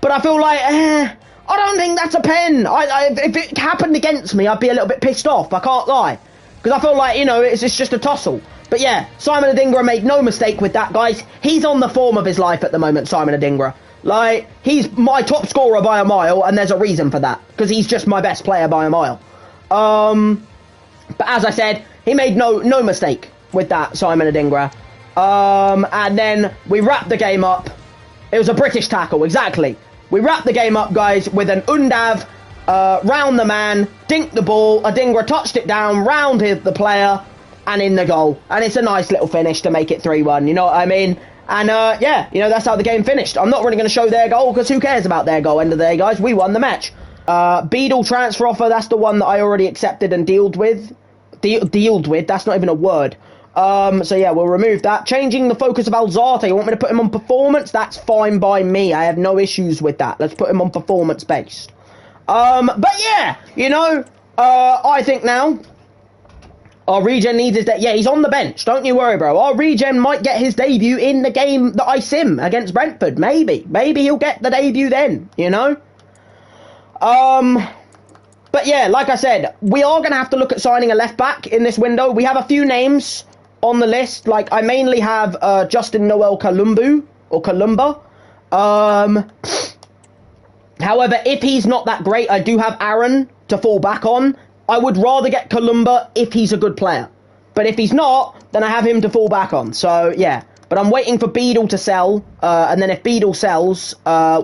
But I feel like, I don't think that's a pen. If it happened against me, I'd be a little bit pissed off. I can't lie. Because I feel like, you know, it's just a tussle. But yeah, Simon Adingra made no mistake with that, guys. He's on the form of his life at the moment, Simon Adingra. Like, he's my top scorer by a mile, and there's a reason for that. Because he's just my best player by a mile. But as I said, he made no mistake with that, Simon Adingra. And then we wrapped the game up. It was a British tackle, exactly. We wrapped the game up, guys, with an Undav, round the man, dinked the ball, Adingra touched it down, round the player, and in the goal. And it's a nice little finish to make it 3-1, you know what I mean? And, yeah, you know, that's how the game finished. I'm not really going to show their goal, because who cares about their goal? End of the day, guys, we won the match. Beadle transfer offer, that's the one that I already accepted and dealed with. Dealed with, that's not even a word. So yeah, we'll remove that. Changing the focus of Alzate. You want me to put him on performance? That's fine by me. I have no issues with that. Let's put him on performance based. But yeah, you know, I think now our regen needs his yeah, he's on the bench. Don't you worry, bro. Our regen might get his debut in the game that I sim against Brentford. Maybe he'll get the debut then, you know? But yeah, like I said, we are going to have to look at signing a left back in this window. We have a few names on the list. Like, I mainly have Justin Noel Kalumba. However, if he's not that great, I do have Aaron to fall back on. I would rather get Kalumba if he's a good player. But if he's not, then I have him to fall back on. So, yeah. But I'm waiting for Beadle to sell. And then if Beadle sells,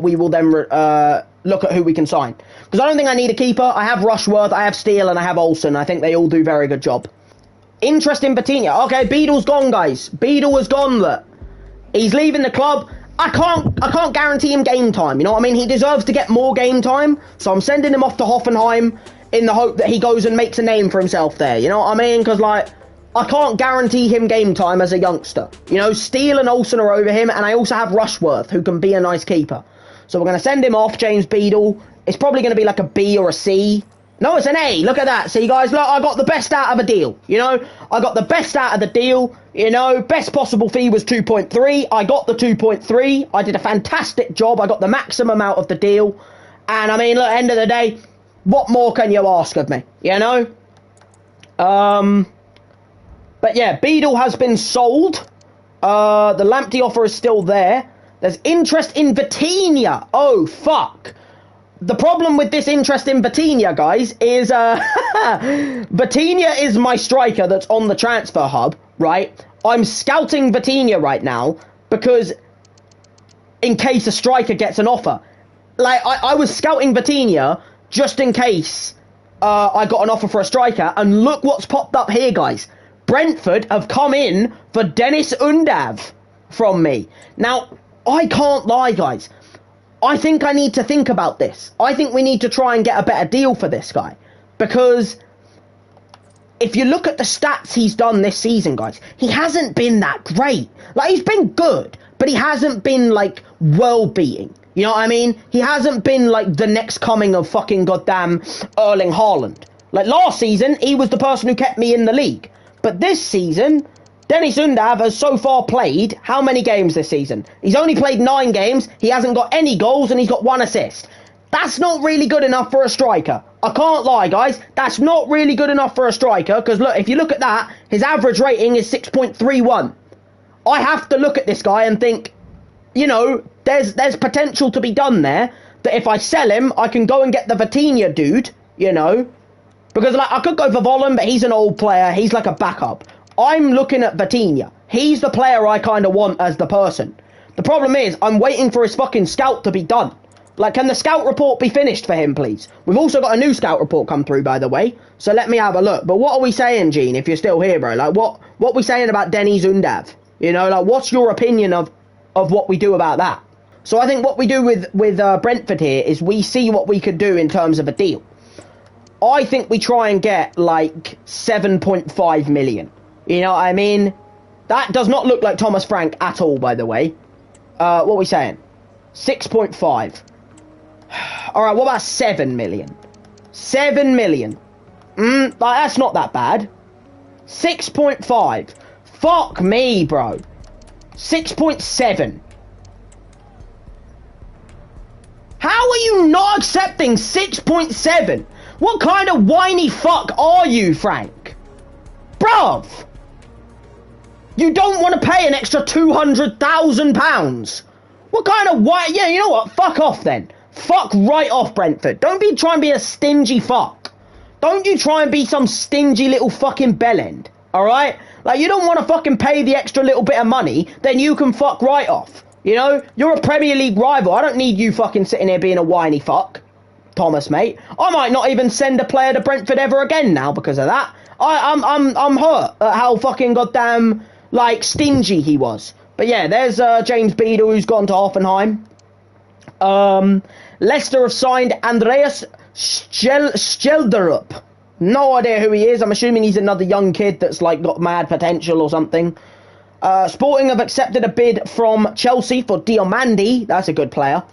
we will then look at who we can sign. Because I don't think I need a keeper. I have Rushworth, I have Steele, and I have Olsen. I think they all do a very good job. Interest in Patiño. Okay, Beadle's gone, guys. Beadle has gone. Look. He's leaving the club. I can't guarantee him game time. You know what I mean? He deserves to get more game time. So I'm sending him off to Hoffenheim in the hope that he goes and makes a name for himself there. You know what I mean? Because, like, I can't guarantee him game time as a youngster. You know, Steele and Olsen are over him. And I also have Rushworth, who can be a nice keeper. So we're going to send him off, James Beadle. It's probably going to be like a B or a C. No, it's an A. Look at that. See, guys, look, I got the best out of a deal. You know, I got the best out of the deal. You know, best possible fee was 2.3. I got the 2.3. I did a fantastic job. I got the maximum out of the deal. And I mean, look, end of the day, what more can you ask of me? You know? But yeah, Beadle has been sold. The Lamptey offer is still there. There's interest in Vitinha. Oh, fuck. The problem with this interest in Vitinha, guys, is Vitinha is my striker that's on the transfer hub, right? I'm scouting Vitinha right now because in case a striker gets an offer. Like, I was scouting Vitinha just in case I got an offer for a striker, and look what's popped up here, guys. Brentford have come in for Dennis Undav from me. Now, I can't lie, guys. I think I need to think about this. I think we need to try and get a better deal for this guy. Because if you look at the stats he's done this season, guys, he hasn't been that great. Like, he's been good, but he hasn't been, like, world-beating. You know what I mean? He hasn't been, like, the next coming of fucking goddamn Erling Haaland. Like, last season, he was the person who kept me in the league. But this season, Dennis Undav has so far played how many games this season? He's only played 9 games, he hasn't got any goals, and he's got 1 assist. That's not really good enough for a striker. I can't lie, guys. That's not really good enough for a striker, because look, if you look at that, his average rating is 6.31. I have to look at this guy and think, you know, there's potential to be done there, that if I sell him, I can go and get the Vitinha dude, you know, because like I could go for Volland, but he's an old player, he's like a backup. I'm looking at Vitinha. He's the player I kind of want as the person. The problem is, I'm waiting for his fucking scout to be done. Like, can the scout report be finished for him, please? We've also got a new scout report come through, by the way, so let me have a look. But what are we saying, Gene, if you're still here, bro? Like, what we saying about Dennis Undav? You know, like, what's your opinion of what we do about that? So I think what we do with Brentford here is we see what we could do in terms of a deal. I think we try and get, like, 7.5 million. You know what I mean? That does not look like Thomas Frank at all, by the way. What are we saying? 6.5. Alright, what about 7 million? 7 million. That's not that bad. 6.5. Fuck me, bro. 6.7. How are you not accepting 6.7? What kind of whiny fuck are you, Frank? Bruv! You don't want to pay an extra £200,000? What kind of white... Yeah, you know what? Fuck off then. Fuck right off, Brentford. Don't be trying to be a stingy fuck. Don't you try and be some stingy little fucking bellend, alright? Like, you don't want to fucking pay the extra little bit of money, then you can fuck right off. You know? You're a Premier League rival. I don't need you fucking sitting here being a whiny fuck, Thomas, mate. I might not even send a player to Brentford ever again now because of that. I'm hurt at how fucking goddamn, like, stingy he was. But yeah, there's James Beadle, who's gone to Hoffenheim. Leicester have signed Andreas Schjelderup. No idea who he is. I'm assuming he's another young kid that's like got mad potential or something. Sporting have accepted a bid from Chelsea for Diomandi. That's a good player.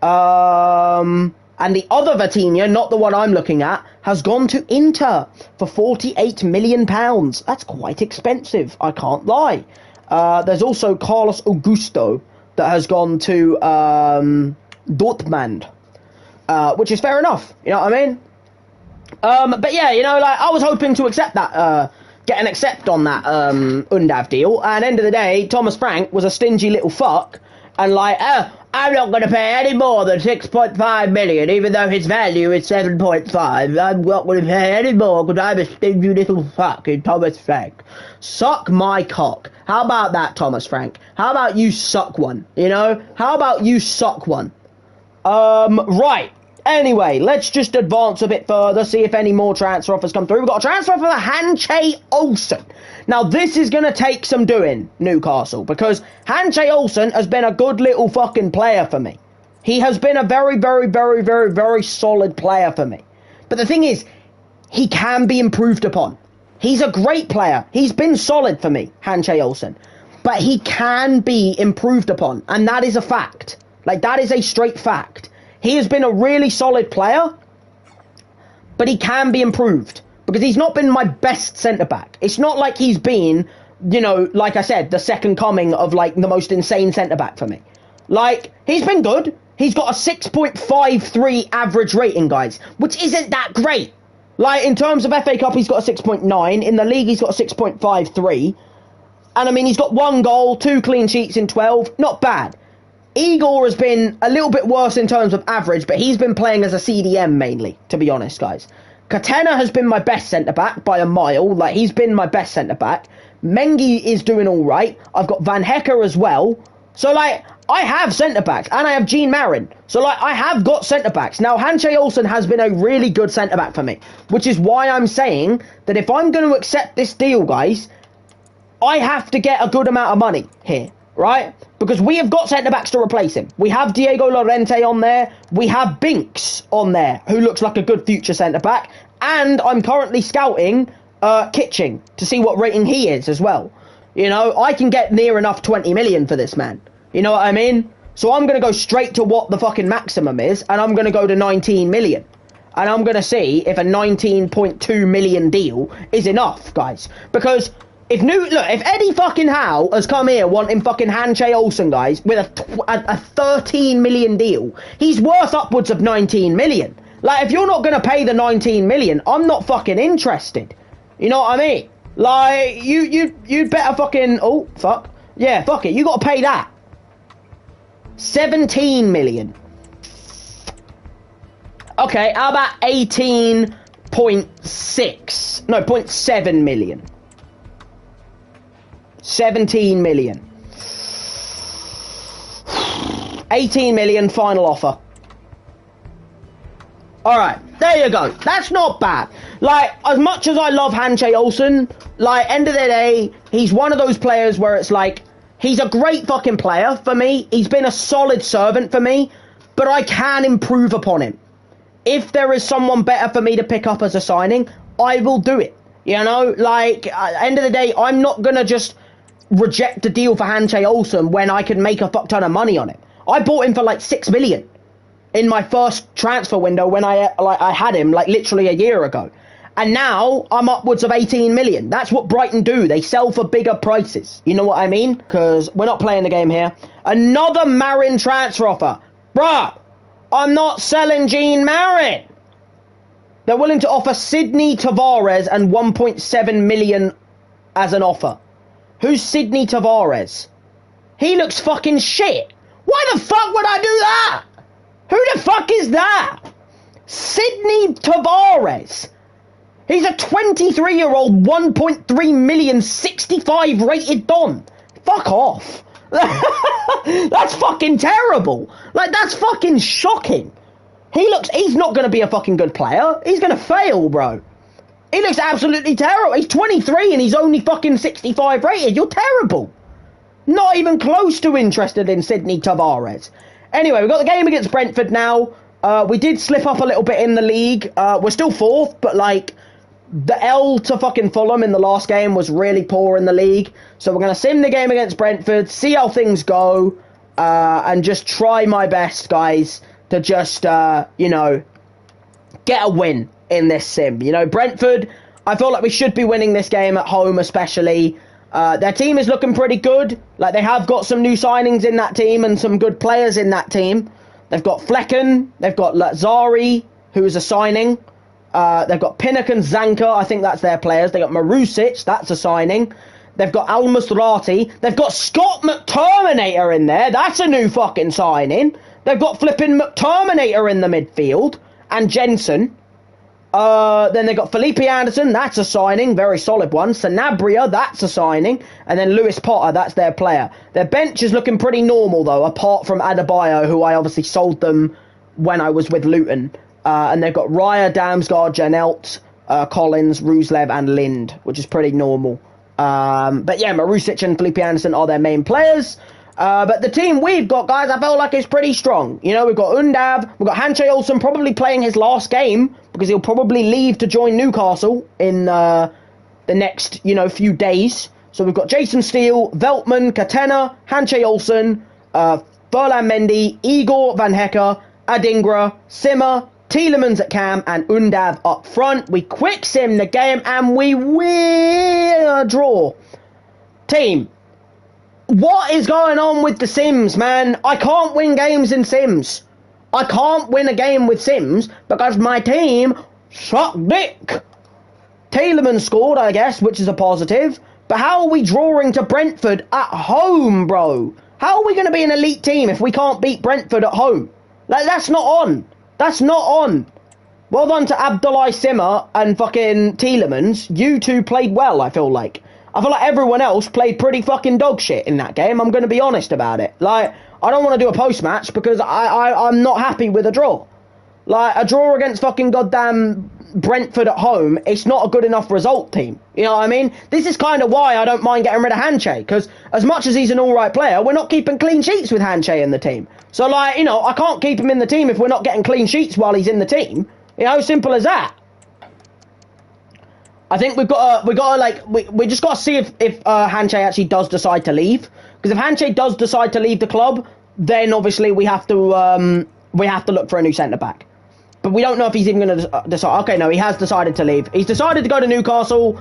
And the other Vitinha, not the one I'm looking at, has gone to Inter for £48 million. That's quite expensive, I can't lie. There's also Carlos Augusto that has gone to Dortmund, which is fair enough, you know what I mean? But yeah, you know, like, I was hoping to accept that, get an accept on that Undav deal, and end of the day, Thomas Frank was a stingy little fuck, and like, I'm not going to pay any more than 6.5 million, even though his value is 7.5. I'm not going to pay any more because I'm a stingy little fuck in Thomas Frank. Suck my cock. How about that, Thomas Frank? How about you suck one, you know? How about you suck one? Right. Anyway, let's just advance a bit further, see if any more transfer offers come through. We've got a transfer for the Hanche Olsen. Now, this is going to take some doing, Newcastle, because Hanche Olsen has been a good little fucking player for me. He has been a very, very, very, very, very solid player for me. But the thing is, he can be improved upon. He's a great player. He's been solid for me, Hanche Olsen. But he can be improved upon, and that is a fact. Like, that is a straight fact. He has been a really solid player, but he can be improved. Because he's not been my best centre-back. It's not like he's been, you know, like I said, the second coming of, like, the most insane centre-back for me. Like, he's been good. He's got a 6.53 average rating, guys, which isn't that great. Like, in terms of FA Cup, he's got a 6.9. In the league, he's got a 6.53. And, I mean, he's got 1 goal, 2 clean sheets in 12. Not bad. Igor has been a little bit worse in terms of average, but he's been playing as a CDM mainly, to be honest, guys. Katena has been my best centre-back by a mile. Like, he's been my best centre-back. Mengi is doing all right. I've got Van Hecker as well. So, like, I have centre-backs, and I have Gene Marin. So, like, I have got centre-backs. Now, Hanche Olsen has been a really good centre-back for me, which is why I'm saying that if I'm going to accept this deal, guys, I have to get a good amount of money here, right? Because we have got centre-backs to replace him. We have Diego Llorente on there. We have Binks on there, who looks like a good future centre-back. And I'm currently scouting Kitching to see what rating he is as well. You know, I can get near enough 20 million for this man. You know what I mean? So I'm going to go straight to what the fucking maximum is, and I'm going to go to 19 million. And I'm going to see if a 19.2 million deal is enough, guys. Because if Eddie fucking Howe has come here wanting fucking Hanche Olsen, guys, with a 13 million deal, he's worth upwards of 19 million. Like, if you're not going to pay the 19 million, I'm not fucking interested. You know what I mean? Like, you'd better fucking... Oh, fuck. Yeah, fuck it. You got to pay that. 17 million. Okay, how about 18.6? No, 0.7 million. 17 million. 18 million final offer. Alright, there you go. That's not bad. Like, as much as I love Hanche Olsen, like, end of the day, he's one of those players where it's like, he's a great fucking player for me. He's been a solid servant for me, but I can improve upon him. If there is someone better for me to pick up as a signing, I will do it. You know, like, at the end of the day, I'm not going to just reject a deal for Hanche Olsen when I can make a fuck ton of money on it. I bought him for like 6 million in my first transfer window when I had him like literally a year ago. And now I'm upwards of 18 million. That's what Brighton do. They sell for bigger prices. You know what I mean? Because we're not playing the game here. Another Marin transfer offer. Bruh, I'm not selling Gene Marin. They're willing to offer Sidney Tavares and 1.7 million as an offer. Who's Sidney Tavares? He looks fucking shit. Why the fuck would I do that? Who the fuck is that? Sidney Tavares. He's a 23-year-old, 1.3 million, 65 rated Don. Fuck off. That's fucking terrible. Like, that's fucking shocking. He's not going to be a fucking good player. He's going to fail, bro. He looks absolutely terrible. He's 23 and he's only fucking 65 rated. You're terrible. Not even close to interested in Sidney Tavares. Anyway, we've got the game against Brentford now. We did slip up a little bit in the league. We're still 4th, but like, the L to fucking Fulham in the last game was really poor in the league. So we're going to sim the game against Brentford, see how things go, and just try my best, guys, to just, you know, get a win in this sim. You know, Brentford, I feel like we should be winning this game at home especially. Their team is looking pretty good. Like, they have got some new signings in that team and some good players in that team. They've got Flecken, they've got Lazari, who is a signing. They've got Pinnock and Zanka, I think that's their players. They've got Marusic, that's a signing. They've got Al-Musrati. They've got Scott McTerminator in there. That's a new fucking signing. They've got flipping McTerminator in the midfield. And Jensen. Then they've got Felipe Anderson. That's a signing. Very solid one. Sanabria. That's a signing. And then Lewis Potter. That's their player. Their bench is looking pretty normal, though, apart from Adebayo, who I obviously sold them when I was with Luton. And they've got Raya, Damsgaard, Janelt, Collins, Ruslev, and Lind, which is pretty normal. But yeah, Marusic and Felipe Anderson are their main players. But the team we've got, guys, I feel like it's pretty strong. You know, we've got Undav, we've got Hanche Olsen probably playing his last game because he'll probably leave to join Newcastle in the next, you know, few days. So we've got Jason Steele, Veltman, Katena, Hanche Olsen, Ferland Mendy, Igor Van Hecker, Adingra, Simmer, Tielemans at cam, and Undav up front. We quick sim the game and we will draw. Team, what is going on with the sims, man? I can't win games in sims. I can't win a game with Sims because my team sucked dick. Tielemans scored, I guess, which is a positive. But how are we drawing to Brentford at home, bro? How are we going to be an elite team if we can't beat Brentford at home? Like, that's not on. That's not on. Well done to Abdoulaye Simmer and fucking Tielemans. You two played well, I feel like. I feel like everyone else played pretty fucking dog shit in that game. I'm going to be honest about it. Like, I don't want to do a post-match because I'm not happy with a draw. Like, a draw against fucking goddamn Brentford at home, it's not a good enough result, team. You know what I mean? This is kind of why I don't mind getting rid of Hanche, because as much as he's an alright player, we're not keeping clean sheets with Hanche in the team. So, like, you know, I can't keep him in the team if we're not getting clean sheets while he's in the team. You know, simple as that. I think we just got to see if Hanche actually does decide to leave. Because if Hanche does decide to leave the club, then obviously we have to look for a new centre-back. But we don't know if he's even going to decide. Okay, no, he has decided to leave. He's decided to go to Newcastle.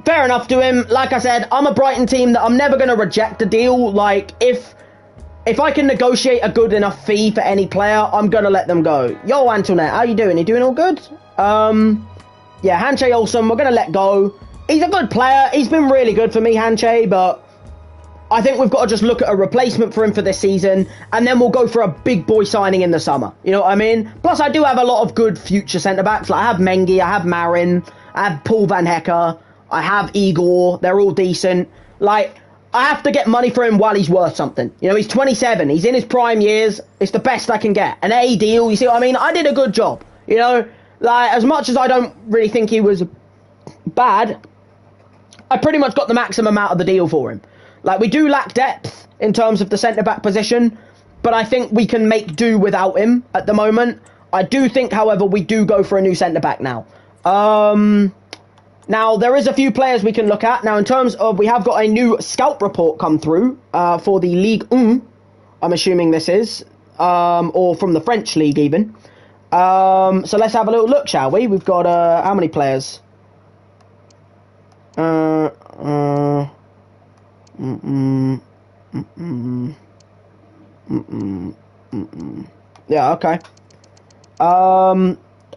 Fair enough to him. Like I said, I'm a Brighton team that I'm never going to reject a deal. Like, if I can negotiate a good enough fee for any player, I'm going to let them go. Yo, Antoinette, how you doing? You doing all good? Yeah, Hanche Olsen, we're going to let go. He's a good player. He's been really good for me, Hanche, but I think we've got to just look at a replacement for him for this season, and then we'll go for a big boy signing in the summer. You know what I mean? Plus, I do have a lot of good future centre-backs. Like, I have Mengi, I have Marin, I have Paul Van Hecker, I have Igor. They're all decent. Like, I have to get money for him while he's worth something. You know, he's 27. He's in his prime years. It's the best I can get. An A deal, you see what I mean? I did a good job. You know, like, as much as I don't really think he was bad, I pretty much got the maximum out of the deal for him. Like, we do lack depth in terms of the centre-back position, but I think we can make do without him at the moment. I do think, however, we do go for a new centre-back now. Now, there is a few players we can look at. Now, in terms of, we have got a new scout report come through for the Ligue 1, I'm assuming this is, or from the French League even. So let's have a little look, shall we? We've got, how many players? Yeah, okay.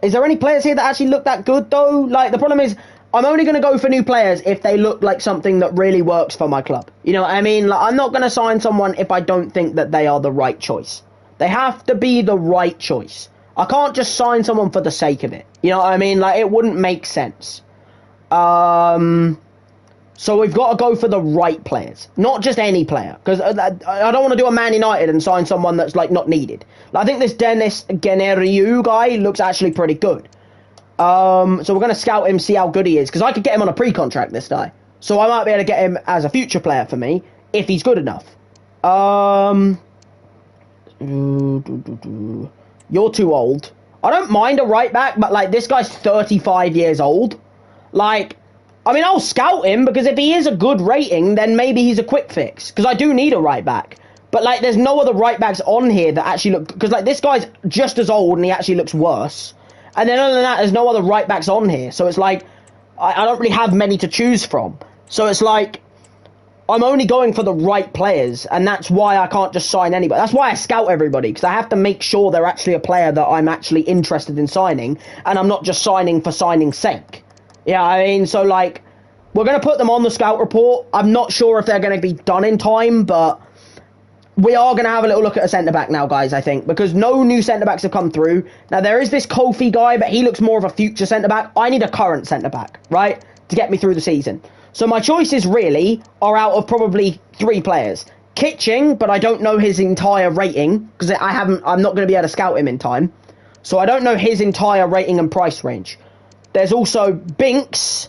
Is there any players here that actually look that good, though? Like, the problem is, I'm only going to go for new players if they look like something that really works for my club. You know what I mean? Like, I'm not going to sign someone if I don't think that they are the right choice. They have to be the right choice. I can't just sign someone for the sake of it. You know what I mean? Like, it wouldn't make sense. So we've got to go for the right players, not just any player, because I don't want to do a Man United and sign someone that's, like, not needed. Like, I think this Dennis Generiu guy looks actually pretty good. So we're going to scout him, see how good he is, because I could get him on a pre-contract, this guy. So I might be able to get him as a future player for me, if he's good enough. You're too old. I don't mind a right back, but, like, this guy's 35 years old. Like, I mean, I'll scout him, because if he is a good rating, then maybe he's a quick fix. Because I do need a right back. But, like, there's no other right backs on here that actually look... Because, like, this guy's just as old, and he actually looks worse. And then other than that, there's no other right backs on here. So it's like, I don't really have many to choose from. So it's like, I'm only going for the right players. And that's why I can't just sign anybody. That's why I scout everybody. Because I have to make sure they're actually a player that I'm actually interested in signing. And I'm not just signing for signing's sake. Yeah, I mean, so, like, we're going to put them on the scout report. I'm not sure if they're going to be done in time, but we are going to have a little look at a centre-back now, guys, I think, because no new centre-backs have come through. Now, there is this Kofi guy, but he looks more of a future centre-back. I need a current centre-back, right, to get me through the season. So my choices, really, are out of probably 3 players. Kitching, but I don't know his entire rating, because I'm not going to be able to scout him in time. So I don't know his entire rating and price range. There's also Binks,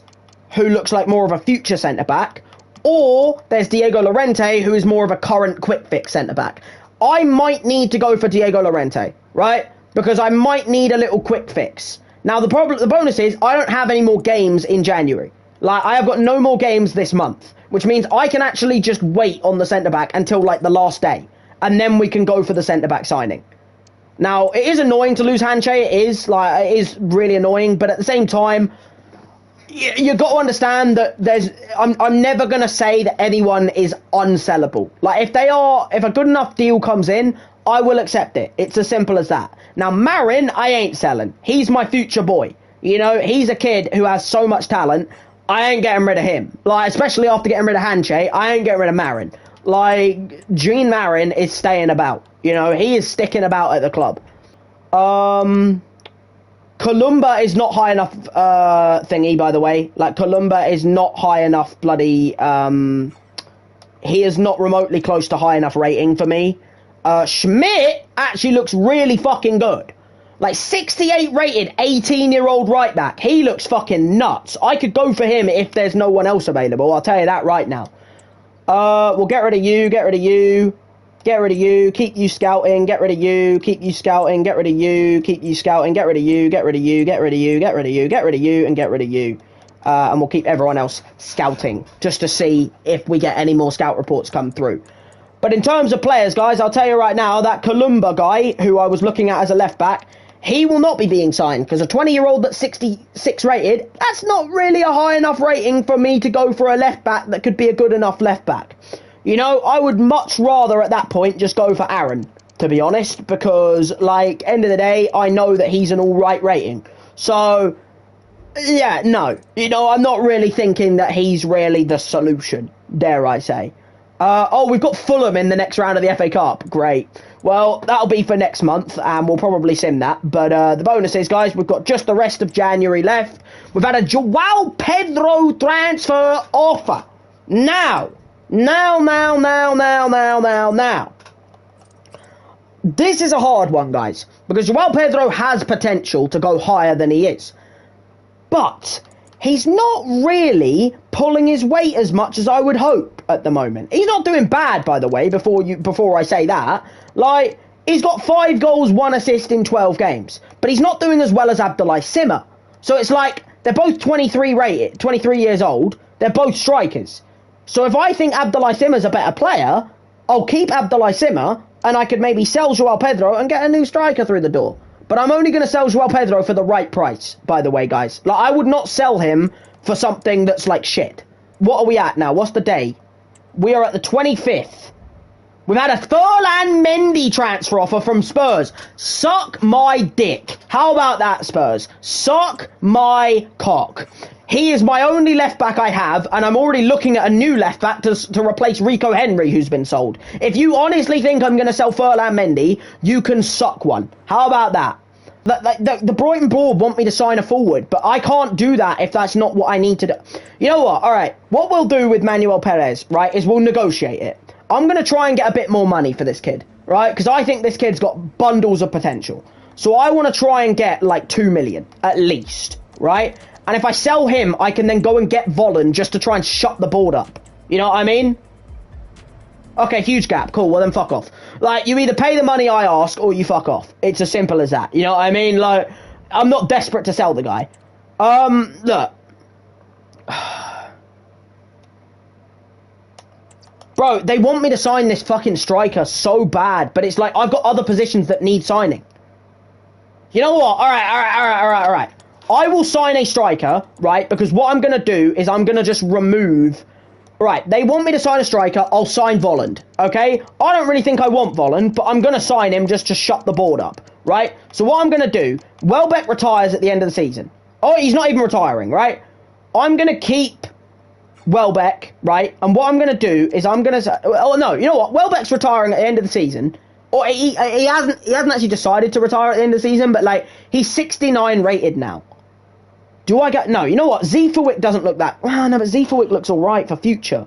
who looks like more of a future centre-back. Or there's Diego Llorente, who is more of a current quick-fix centre-back. I might need to go for Diego Llorente, right? Because I might need a little quick fix. Now, the bonus is I don't have any more games in January. Like, I have got no more games this month, which means I can actually just wait on the centre-back until, like, the last day. And then we can go for the centre-back signing. Now, it is annoying to lose Hanche. It is really annoying. But at the same time, you've got to understand that I'm never going to say that anyone is unsellable. Like, if a good enough deal comes in, I will accept it. It's as simple as that. Now, Marin, I ain't selling. He's my future boy. You know, he's a kid who has so much talent. I ain't getting rid of him. Like, especially after getting rid of Hanche, I ain't getting rid of Marin. Like, Gene Marin is staying about. You know, he is sticking about at the club. Columba is not high enough thingy, by the way. Like, Columba is not high enough bloody... he is not remotely close to high enough rating for me. Schmidt actually looks really fucking good. Like, 68 rated, 18-year-old right back. He looks fucking nuts. I could go for him if there's no one else available. I'll tell you that right now. We'll get rid of you, get rid of you. Get rid of you, keep you scouting, get rid of you, keep you scouting, get rid of you, keep you scouting, get rid of you, get rid of you, get rid of you, get rid of you, get rid of you, and get rid of you. And we'll keep everyone else scouting, just to see if we get any more scout reports come through. But in terms of players, guys, I'll tell you right now, that Columba guy, who I was looking at as a left-back, he will not be being signed, because a 20-year-old that's 66 rated, that's not really a high enough rating for me to go for a left-back that could be a good enough left-back. You know, I would much rather at that point just go for Aaron, to be honest, because, like, end of the day, I know that he's an all-right rating. So, yeah, no. You know, I'm not really thinking that he's really the solution, dare I say. Oh, we've got Fulham in the next round of the FA Cup. Great. Well, that'll be for next month, and we'll probably sim that. But the bonus is, guys, we've got just the rest of January left. We've had a Joao Pedro transfer offer. Now. This is a hard one, guys, because Joao Pedro has potential to go higher than he is. But he's not really pulling his weight as much as I would hope at the moment. He's not doing bad, by the way, before I say that. Like, he's got 5 goals, 1 assist in 12 games. But he's not doing as well as Abdoulaye Simmer. So it's like, they're both 23 years old. They're both strikers. So if I think Abdoulaye Simmer's a better player, I'll keep Abdoulaye Simmer, and I could maybe sell Joao Pedro and get a new striker through the door. But I'm only going to sell Joao Pedro for the right price, by the way, guys. Like, I would not sell him for something that's like shit. What are we at now? What's the day? We are at the 25th. We've had a Ferland Mendy transfer offer from Spurs. Suck my dick. How about that, Spurs? Suck my cock. He is my only left-back I have, and I'm already looking at a new left-back to replace Rico Henry, who's been sold. If you honestly think I'm going to sell Ferland Mendy, you can suck one. How about that? The Brighton board want me to sign a forward, but I can't do that if that's not what I need to do. You know what? All right. What we'll do with Manuel Perez, right, is we'll negotiate it. I'm going to try and get a bit more money for this kid, right? Because I think this kid's got bundles of potential. So I want to try and get like 2 million at least, right? And if I sell him, I can then go and get Volland just to try and shut the board up. You know what I mean? Okay, huge gap. Cool, well then fuck off. Like, you either pay the money I ask or you fuck off. It's as simple as that. You know what I mean? Like, I'm not desperate to sell the guy. Look. Bro, they want me to sign this fucking striker so bad, but it's like, I've got other positions that need signing. You know what? Alright. I will sign a striker, right? Because what I'm going to do is I'm going to just remove... Right, they want me to sign a striker, I'll sign Volland, okay? I don't really think I want Volland, but I'm going to sign him just to shut the board up, right? So what I'm going to do, Welbeck retires at the end of the season. Oh, he's not even retiring, right? I'm going to keep Welbeck, right? And what I'm going to do is I'm going to... Oh, no, you know what? Welbeck's retiring at the end of the season. Or he hasn't actually decided to retire at the end of the season, but, like, he's 69 rated now. Do I get... No, you know what? Zeefawick doesn't look that... Well, no, but Zeefawick looks alright for future.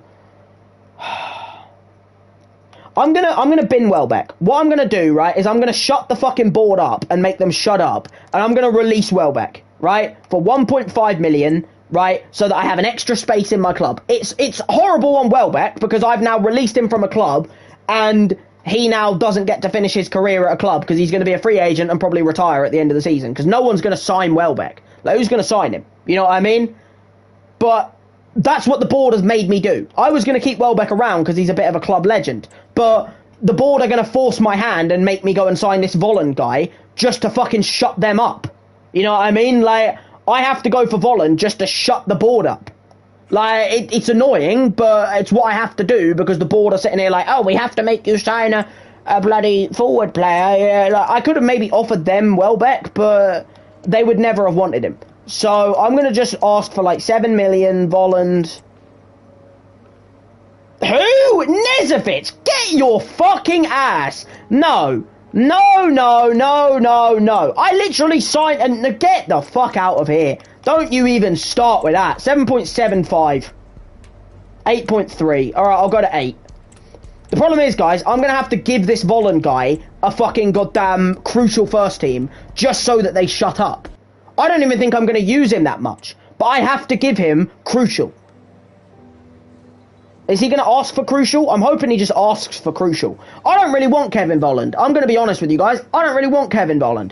I'm gonna bin Welbeck. What I'm gonna do, right, is I'm gonna shut the fucking board up and make them shut up. And I'm gonna release Welbeck, right? For 1.5 million, right? So that I have an extra space in my club. It's horrible on Welbeck because I've now released him from a club and he now doesn't get to finish his career at a club because he's going to be a free agent and probably retire at the end of the season because no one's going to sign Welbeck. Like, who's going to sign him? You know what I mean? But that's what the board has made me do. I was going to keep Welbeck around because he's a bit of a club legend. But the board are going to force my hand and make me go and sign this Volland guy just to fucking shut them up. You know what I mean? Like, I have to go for Volland just to shut the board up. Like, it's annoying, but it's what I have to do because the board are sitting here like, oh, we have to make you sign a bloody forward player. Yeah, like, I could have maybe offered them Welbeck, but they would never have wanted him. So I'm going to just ask for like 7 million, Volland. Who? Nezovic, get your fucking ass. No. No, no, no, no, no. I literally signed, and get the fuck out of here. Don't you even start with that. 7.75. 8.3. Alright, I'll go to 8. The problem is, guys, I'm going to have to give this Volland guy a fucking goddamn crucial first team just so that they shut up. I don't even think I'm going to use him that much, but I have to give him crucial. Is he going to ask for crucial? I'm hoping he just asks for crucial. I don't really want Kevin Volland. I'm going to be honest with you guys. I don't really want Kevin Volland.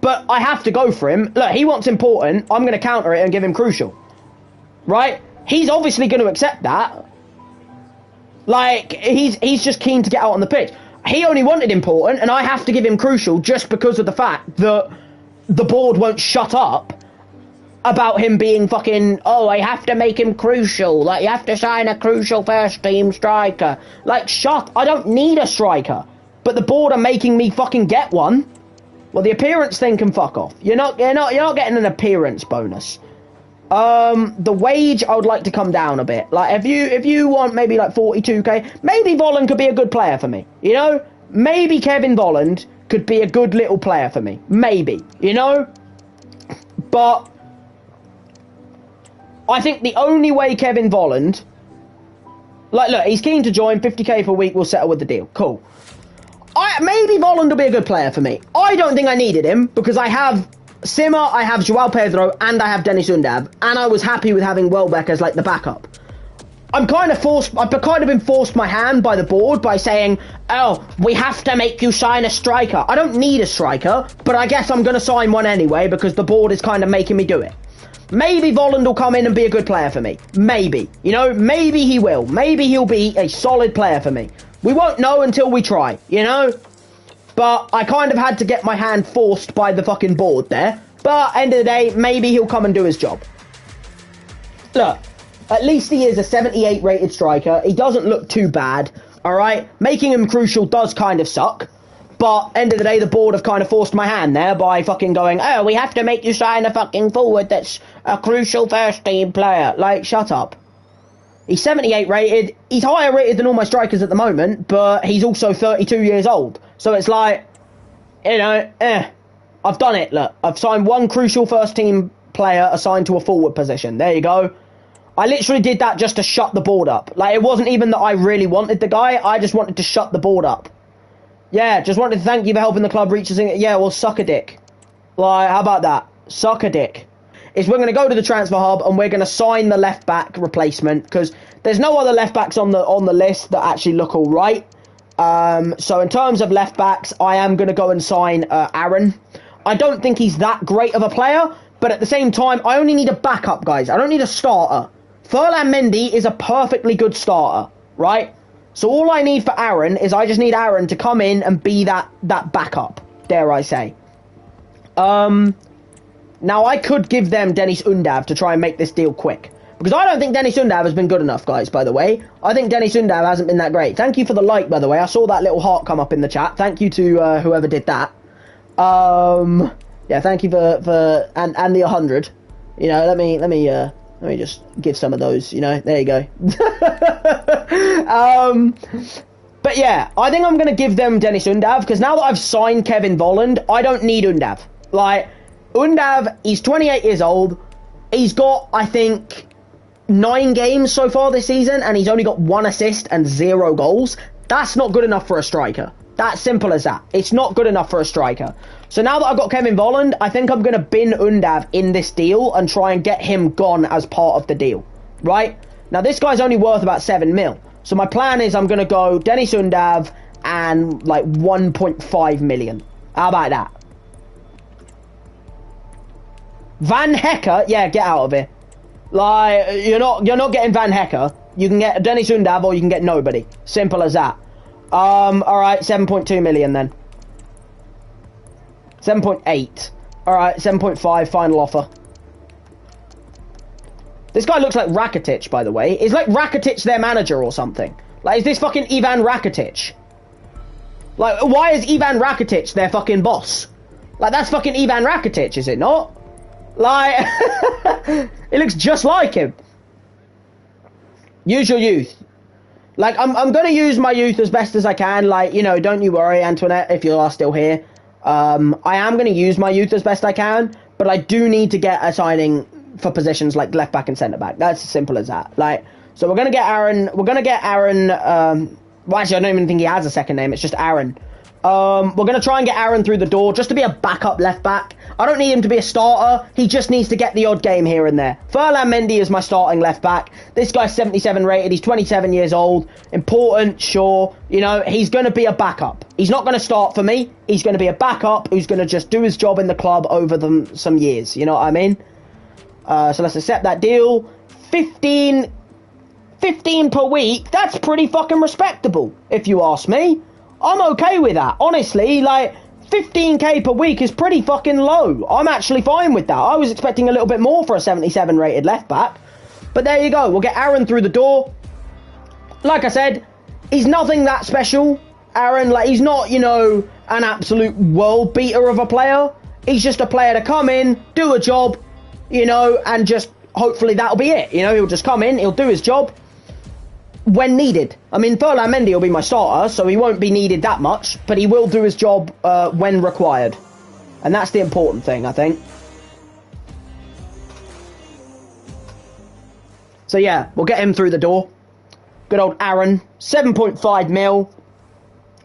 But I have to go for him. Look, he wants important. I'm going to counter it and give him crucial. Right? He's obviously going to accept that. Like, he's just keen to get out on the pitch. He only wanted important, and I have to give him crucial just because of the fact that the board won't shut up about him being fucking, oh, I have to make him crucial. Like, you have to sign a crucial first team striker. Like, shut. I don't need a striker. But the board are making me fucking get one. Well, the appearance thing can fuck off. You're not getting an appearance bonus. The wage I would like to come down a bit. Like, if you want maybe like 42k, maybe Volland could be a good player for me. You know? Maybe Kevin Volland could be a good little player for me. Maybe. You know? But I think the only way Kevin Volland, like, look, he's keen to join. 50k per week, we'll settle with the deal. Cool. Maybe Volland will be a good player for me. I don't think I needed him because I have Simmer, I have Joao Pedro, and I have Dennis Undav, and I was happy with having Welbeck as like the backup. I've kind of been forced my hand by the board by saying, oh, we have to make you sign a striker. I don't need a striker, but I guess I'm going to sign one anyway because the board is kind of making me do it. Maybe Volland will come in and be a good player for me. Maybe. You know, maybe he will. Maybe he'll be a solid player for me. We won't know until we try, you know? But I kind of had to get my hand forced by the fucking board there. But end of the day, maybe he'll come and do his job. Look, at least he is a 78 rated striker. He doesn't look too bad, alright? Making him crucial does kind of suck. But, end of the day, the board have kind of forced my hand there by fucking going, oh, we have to make you sign a fucking forward that's a crucial first-team player. Like, shut up. He's 78 rated. He's higher rated than all my strikers at the moment, but he's also 32 years old. So it's like, you know, I've done it, look. I've signed one crucial first-team player assigned to a forward position. There you go. I literally did that just to shut the board up. Like, it wasn't even that I really wanted the guy. I just wanted to shut the board up. Yeah, just wanted to thank you for helping the club reach a... Yeah, well, suck a dick. Like, how about that? Suck a dick. We're going to go to the transfer hub and we're going to sign the left-back replacement because there's no other left-backs on the list that actually look all right. So in terms of left-backs, I am going to go and sign Aaron. I don't think he's that great of a player, but at the same time, I only need a backup, guys. I don't need a starter. Ferland Mendy is a perfectly good starter, right? So all I need for Aaron is I just need Aaron to come in and be that backup, dare I say. Now I could give them Dennis Undav to try and make this deal quick. Because I don't think Dennis Undav has been good enough, guys, by the way. I think Dennis Undav hasn't been that great. Thank you for the like, by the way. I saw that little heart come up in the chat. Thank you to whoever did that. Yeah, thank you for and the 100. You know, let me just give some of those, you know. There you go. But yeah, I think I'm going to give them Dennis Undav, because now that I've signed Kevin Volland, I don't need Undav. Like, Undav, he's 28 years old. He's got, I think, 9 games so far this season, and he's only got 1 assist and 0 goals. That's not good enough for a striker. That's simple as that. It's not good enough for a striker. So now that I've got Kevin Volland, I think I'm going to bin Undav in this deal and try and get him gone as part of the deal. Right? Now, this guy's only worth about 7 mil. So my plan is I'm going to go Dennis Undav and, like, 1.5 million. How about that? Van Hecker? Yeah, get out of here. Like, you're not getting Van Hecker. You can get Dennis Undav or you can get nobody. Simple as that. Alright, 7.2 million then. 7.8. Alright, 7.5, final offer. This guy looks like Rakitic, by the way. Is like Rakitic their manager or something? Like, is this fucking Ivan Rakitic? Like, why is Ivan Rakitic their fucking boss? Like, that's fucking Ivan Rakitic, is it not? Like, it looks just like him. Use your youth. Like, I'm going to use my youth as best as I can. Like, you know, don't you worry, Antoinette, if you are still here. I am going to use my youth as best I can, but I do need to get a signing for positions like left back and centre back. That's as simple as that. Like, so we're going to get Aaron. We're going to get Aaron. Well, actually, I don't even think he has a second name. It's just Aaron. We're going to try and get Aaron through the door just to be a backup left back. I don't need him to be a starter. He just needs to get the odd game here and there. Ferland Mendy is my starting left back. This guy's 77 rated. He's 27 years old. Important, sure. You know, he's going to be a backup. He's not going to start for me. He's going to be a backup who's going to just do his job in the club over some years. You know what I mean? So let's accept that deal. 15 per week. That's pretty fucking respectable, if you ask me. I'm okay with that. Honestly, like, 15k per week is pretty fucking low. I'm actually fine with that. I was expecting a little bit more for a 77 rated left back. But there you go. We'll get Aaron through the door. Like I said, he's nothing that special. Aaron, like, he's not, you know, an absolute world beater of a player. He's just a player to come in, do a job, you know, and just hopefully that'll be it. You know, he'll just come in, he'll do his job when needed. I mean, Ferland Mendy will be my starter, so he won't be needed that much, but he will do his job when required. And that's the important thing, I think. So yeah, we'll get him through the door. Good old Aaron, 7.5 mil.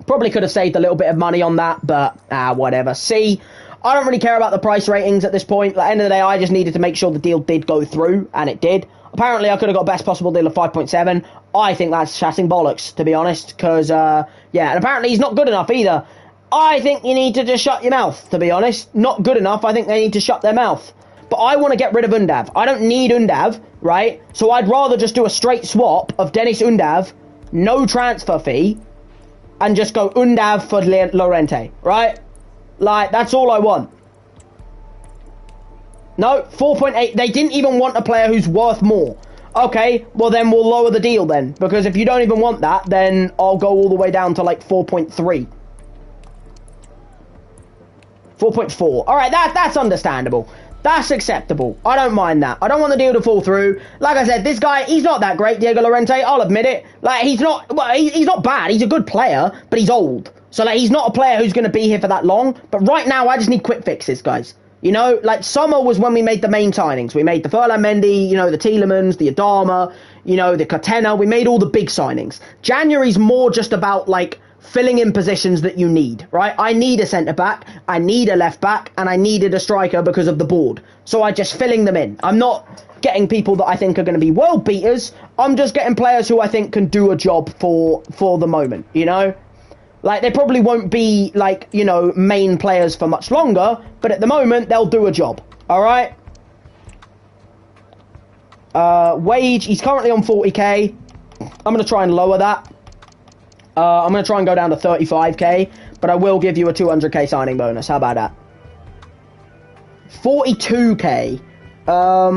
Probably could have saved a little bit of money on that, but whatever. See, I don't really care about the price ratings at this point. At the end of the day, I just needed to make sure the deal did go through, and it did. Apparently, I could have got best possible deal of 5.7. I think that's chatting bollocks, to be honest, because, yeah, and apparently he's not good enough either. I think you need to just shut your mouth, to be honest. Not good enough, I think they need to shut their mouth. But I want to get rid of Undav. I don't need Undav, right? So I'd rather just do a straight swap of Dennis Undav, no transfer fee, and just go Undav for Llorente, right? Like, that's all I want. No, 4.8. They didn't even want a player who's worth more. Okay, well then we'll lower the deal then. Because if you don't even want that, then I'll go all the way down to like 4.3. 4.4. Alright, that's understandable. That's acceptable. I don't mind that. I don't want the deal to fall through. Like I said, this guy, he's not that great, Diego Llorente. I'll admit it. Like, he's not bad. He's a good player, but he's old. So, like, he's not a player who's going to be here for that long. But right now, I just need quick fixes, guys. You know, like, summer was when we made the main signings. We made the Ferland Mendy, you know, the Tielemans, the Adama, you know, the Catena. We made all the big signings. January's more just about, like, filling in positions that you need, right? I need a centre-back, I need a left-back, and I needed a striker because of the board. So I'm just filling them in. I'm not getting people that I think are going to be world beaters. I'm just getting players who I think can do a job for the moment, you know? Like, they probably won't be, like, you know, main players for much longer, but at the moment, they'll do a job, all right? Wage, he's currently on 40k. I'm going to try and lower that. I'm going to try and go down to 35k, but I will give you a 200k signing bonus. How about that? 42k. I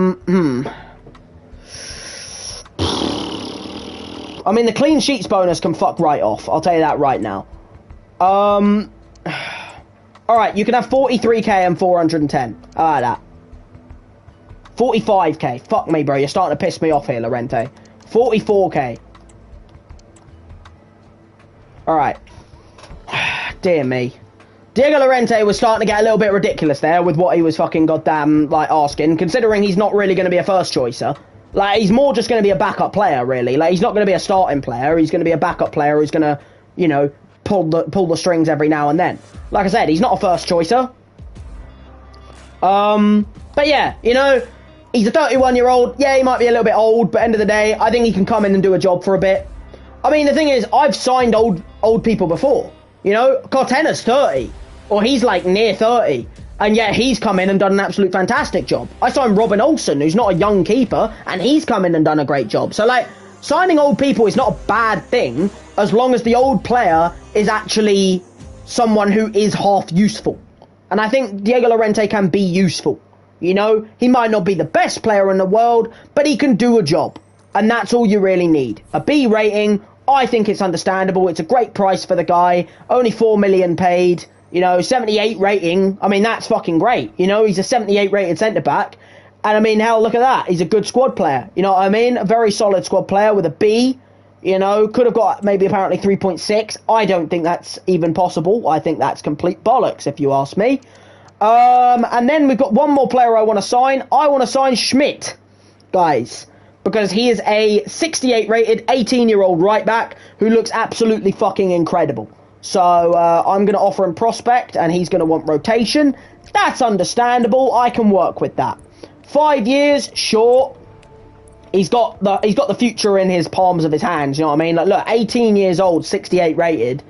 mean, the clean sheets bonus can fuck right off. I'll tell you that right now. Alright, you can have 43k and 410. How about that? 45k. Fuck me, bro. You're starting to piss me off here, Llorente. 44k. Alright. Dear me. Diego Llorente was starting to get a little bit ridiculous there with what he was fucking goddamn, like, asking, considering he's not really going to be a first choicer. Like, he's more just going to be a backup player, really. Like, he's not going to be a starting player. He's going to be a backup player who's going to, you know, pull the strings every now and then. Like I said, he's not a first choicer. But yeah, you know, he's a 31-year-old. Yeah, he might be a little bit old, but end of the day, I think he can come in and do a job for a bit. I mean, the thing is, I've signed old people before. You know, Cartena's 30, or he's like near 30, and yet he's come in and done an absolute fantastic job. I signed Robin Olsen, who's not a young keeper, and he's come in and done a great job. So, like, signing old people is not a bad thing, as long as the old player is actually someone who is half useful. And I think Diego Llorente can be useful. You know, he might not be the best player in the world, but he can do a job. And that's all you really need. A B rating, I think it's understandable. It's a great price for the guy. Only 4 million paid. You know, 78 rating. I mean, that's fucking great. You know, he's a 78 rated centre-back. And I mean, hell, look at that. He's a good squad player. You know what I mean? A very solid squad player with a B. You know, could have got maybe apparently 3.6. I don't think that's even possible. I think that's complete bollocks, if you ask me. And then we've got one more player I want to sign. I want to sign Schmidt, guys. Because he is a 68 rated 18-year-old right back who looks absolutely fucking incredible. So I'm going to offer him prospect and he's going to want rotation. That's understandable. I can work with that. 5 years, sure. He's got the future in his palms of his hands, you know what I mean? Like, look, 18 years old, 68 rated.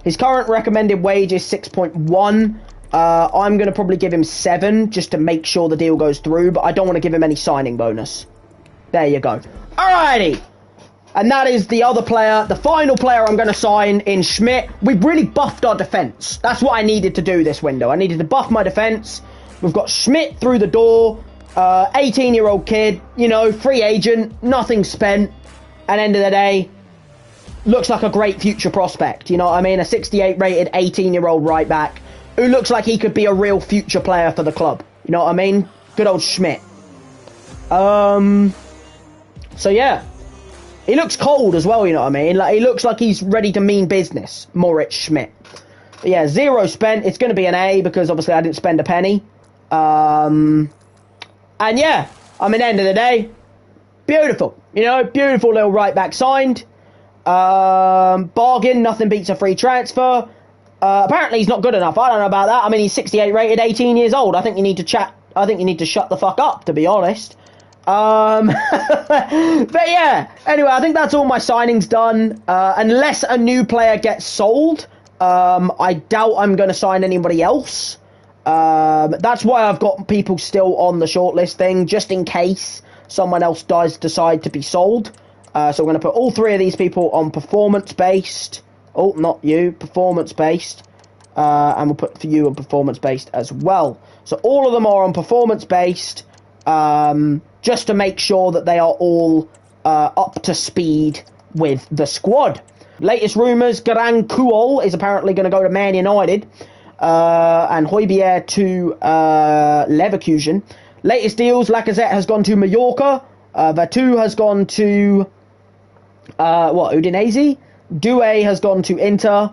His current recommended wage is 6.1. I'm going to probably give him 7 just to make sure the deal goes through, but I don't want to give him any signing bonus. There you go. Alrighty. And that is the other player, the final player I'm going to sign in Schmidt. We've really buffed our defence. That's what I needed to do this window. I needed to buff my defence. We've got Schmidt through the door. 18-year-old kid, you know, free agent, nothing spent. And end of the day, looks like a great future prospect. You know what I mean? A 68 rated 18-year-old right back who looks like he could be a real future player for the club. You know what I mean? Good old Schmidt. So yeah. He looks cold as well, you know what I mean? Like, he looks like he's ready to mean business. Moritz Schmidt. But yeah, 0 spent. It's going to be an A because obviously I didn't spend a penny. And yeah, I mean, end of the day, beautiful. You know, beautiful little right back signed. Bargain, nothing beats a free transfer. Apparently he's not good enough. I don't know about that. I mean, he's 68 rated, 18 years old. I think you need to shut the fuck up, to be honest. But yeah, anyway, I think that's all my signings done. Unless a new player gets sold, I doubt I'm going to sign anybody else. That's why I've got people still on the shortlist thing, just in case someone else does decide to be sold. So we're going to put all 3 of these people on performance-based. Oh, not you, performance-based. And we'll put for you on performance-based as well. So all of them are on performance-based. Just to make sure that they are all up to speed with the squad. Latest rumours, Garang Kuol is apparently going to go to Man United. And Højbjerg to Leverkusen. Latest deals, Lacazette has gone to Mallorca. Vatu has gone to... Udinese? Doué has gone to Inter.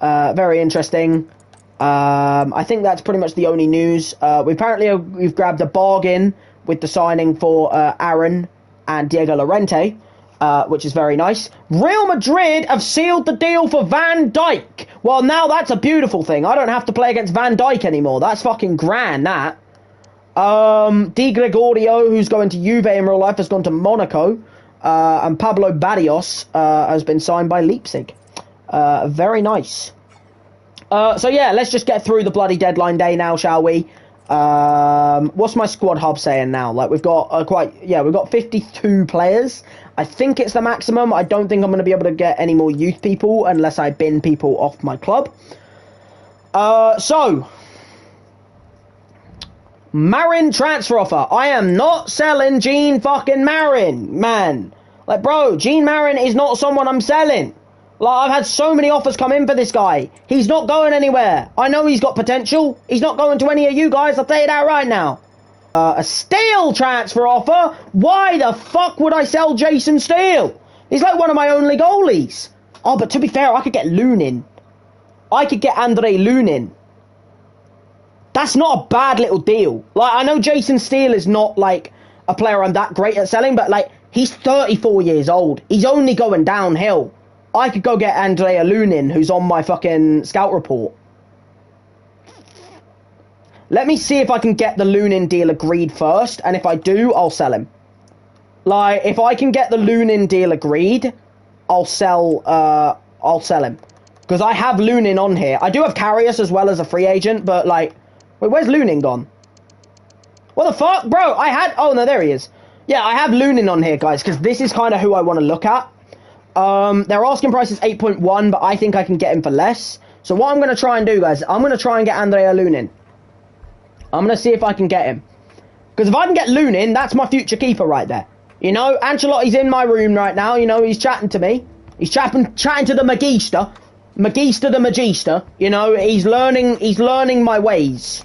Very interesting. I think that's pretty much the only news. We've grabbed a bargain with the signing for Aaron and Diego Llorente, which is very nice. Real Madrid have sealed the deal for Van Dijk. Well, now that's a beautiful thing. I don't have to play against Van Dijk anymore. That's fucking grand, that. Di Gregorio, who's going to Juve in real life, has gone to Monaco. And Pablo Barrios has been signed by Leipzig. Very nice. So yeah, let's just get through the bloody deadline day now, shall we? What's my squad hub saying now? Like, we've got we've got 52 players. I think it's the maximum. I don't think I'm going to be able to get any more youth people unless I bin people off my club. So Marin transfer offer. I am not selling Gene fucking Marin, man. Like, bro, Gene Marin is not someone I'm selling. Like, I've had so many offers come in for this guy. He's not going anywhere. I know he's got potential. He's not going to any of you guys. I'll tell you that right now. A Steele transfer offer? Why the fuck would I sell Jason Steele? He's like one of my only goalies. Oh, but to be fair, I could get Lunin. I could get Andre Lunin. That's not a bad little deal. Like, I know Jason Steele is not, like, a player I'm that great at selling, but, like, he's 34 years old. He's only going downhill. I could go get Andrea Lunin, who's on my fucking scout report. Let me see if I can get the Lunin deal agreed first, and if I do, I'll sell him. Like, if I can get the Lunin deal agreed, I'll sell him. Because I have Lunin on here. I do have Karius as well as a free agent, but, like... Wait, where's Lunin gone? What the fuck? Bro, oh, no, there he is. Yeah, I have Lunin on here, guys, because this is kind of who I want to look at. Their asking price is 8.1, but I think I can get him for less. So what I'm going to try and do, guys, I'm going to try and get Andrea Lunin. I'm going to see if I can get him. Because if I can get Lunin, that's my future keeper right there. You know, Ancelotti's in my room right now. You know, he's chatting to me. He's chatting to the Magista. Magista the Magista. You know, he's learning my ways.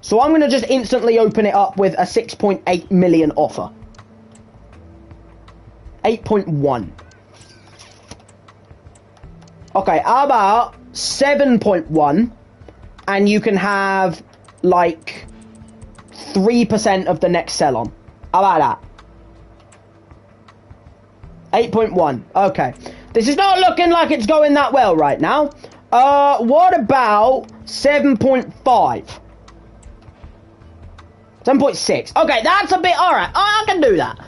So I'm going to just instantly open it up with a 6.8 million offer. 8.1. Okay, how about 7.1? And you can have, like, 3% of the next sell-on. How about that? 8.1. Okay. This is not looking like it's going that well right now. What about 7.5? 7.6. Okay, that's a bit... Alright, I can do that.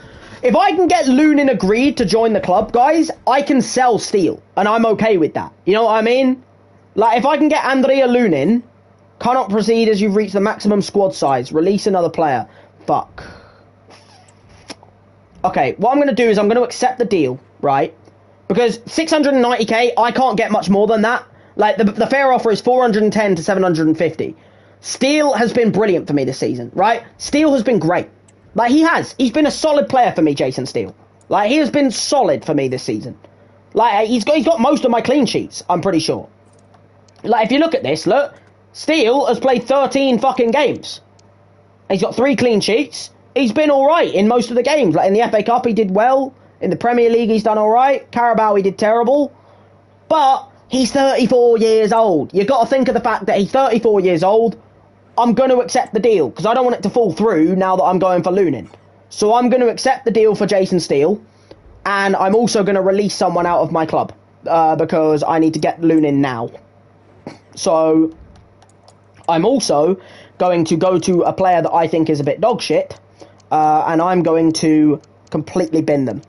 If I can get Lunin agreed to join the club, guys, I can sell Steele. And I'm okay with that. You know what I mean? Like, if I can get Andrea Lunin, cannot proceed as you've reached the maximum squad size. Release another player. Fuck. Okay, what I'm going to do is I'm going to accept the deal, right? Because 690k, I can't get much more than that. Like, the fair offer is 410 to 750. Steele has been brilliant for me this season, right? Steele has been great. Like, he has. He's been a solid player for me, Jason Steele. Like, he has been solid for me this season. Like, he's got most of my clean sheets, I'm pretty sure. Like, if you look at this, look. Steele has played 13 fucking games. He's got 3 clean sheets. He's been alright in most of the games. Like, in the FA Cup, he did well. In the Premier League, he's done alright. Carabao, he did terrible. But he's 34 years old. You've got to think of the fact that he's 34 years old. I'm going to accept the deal because I don't want it to fall through now that I'm going for Lunin. So I'm going to accept the deal for Jason Steele. And I'm also going to release someone out of my club because I need to get Lunin now. So I'm also going to go to a player that I think is a bit dog shit. And I'm going to completely bin them.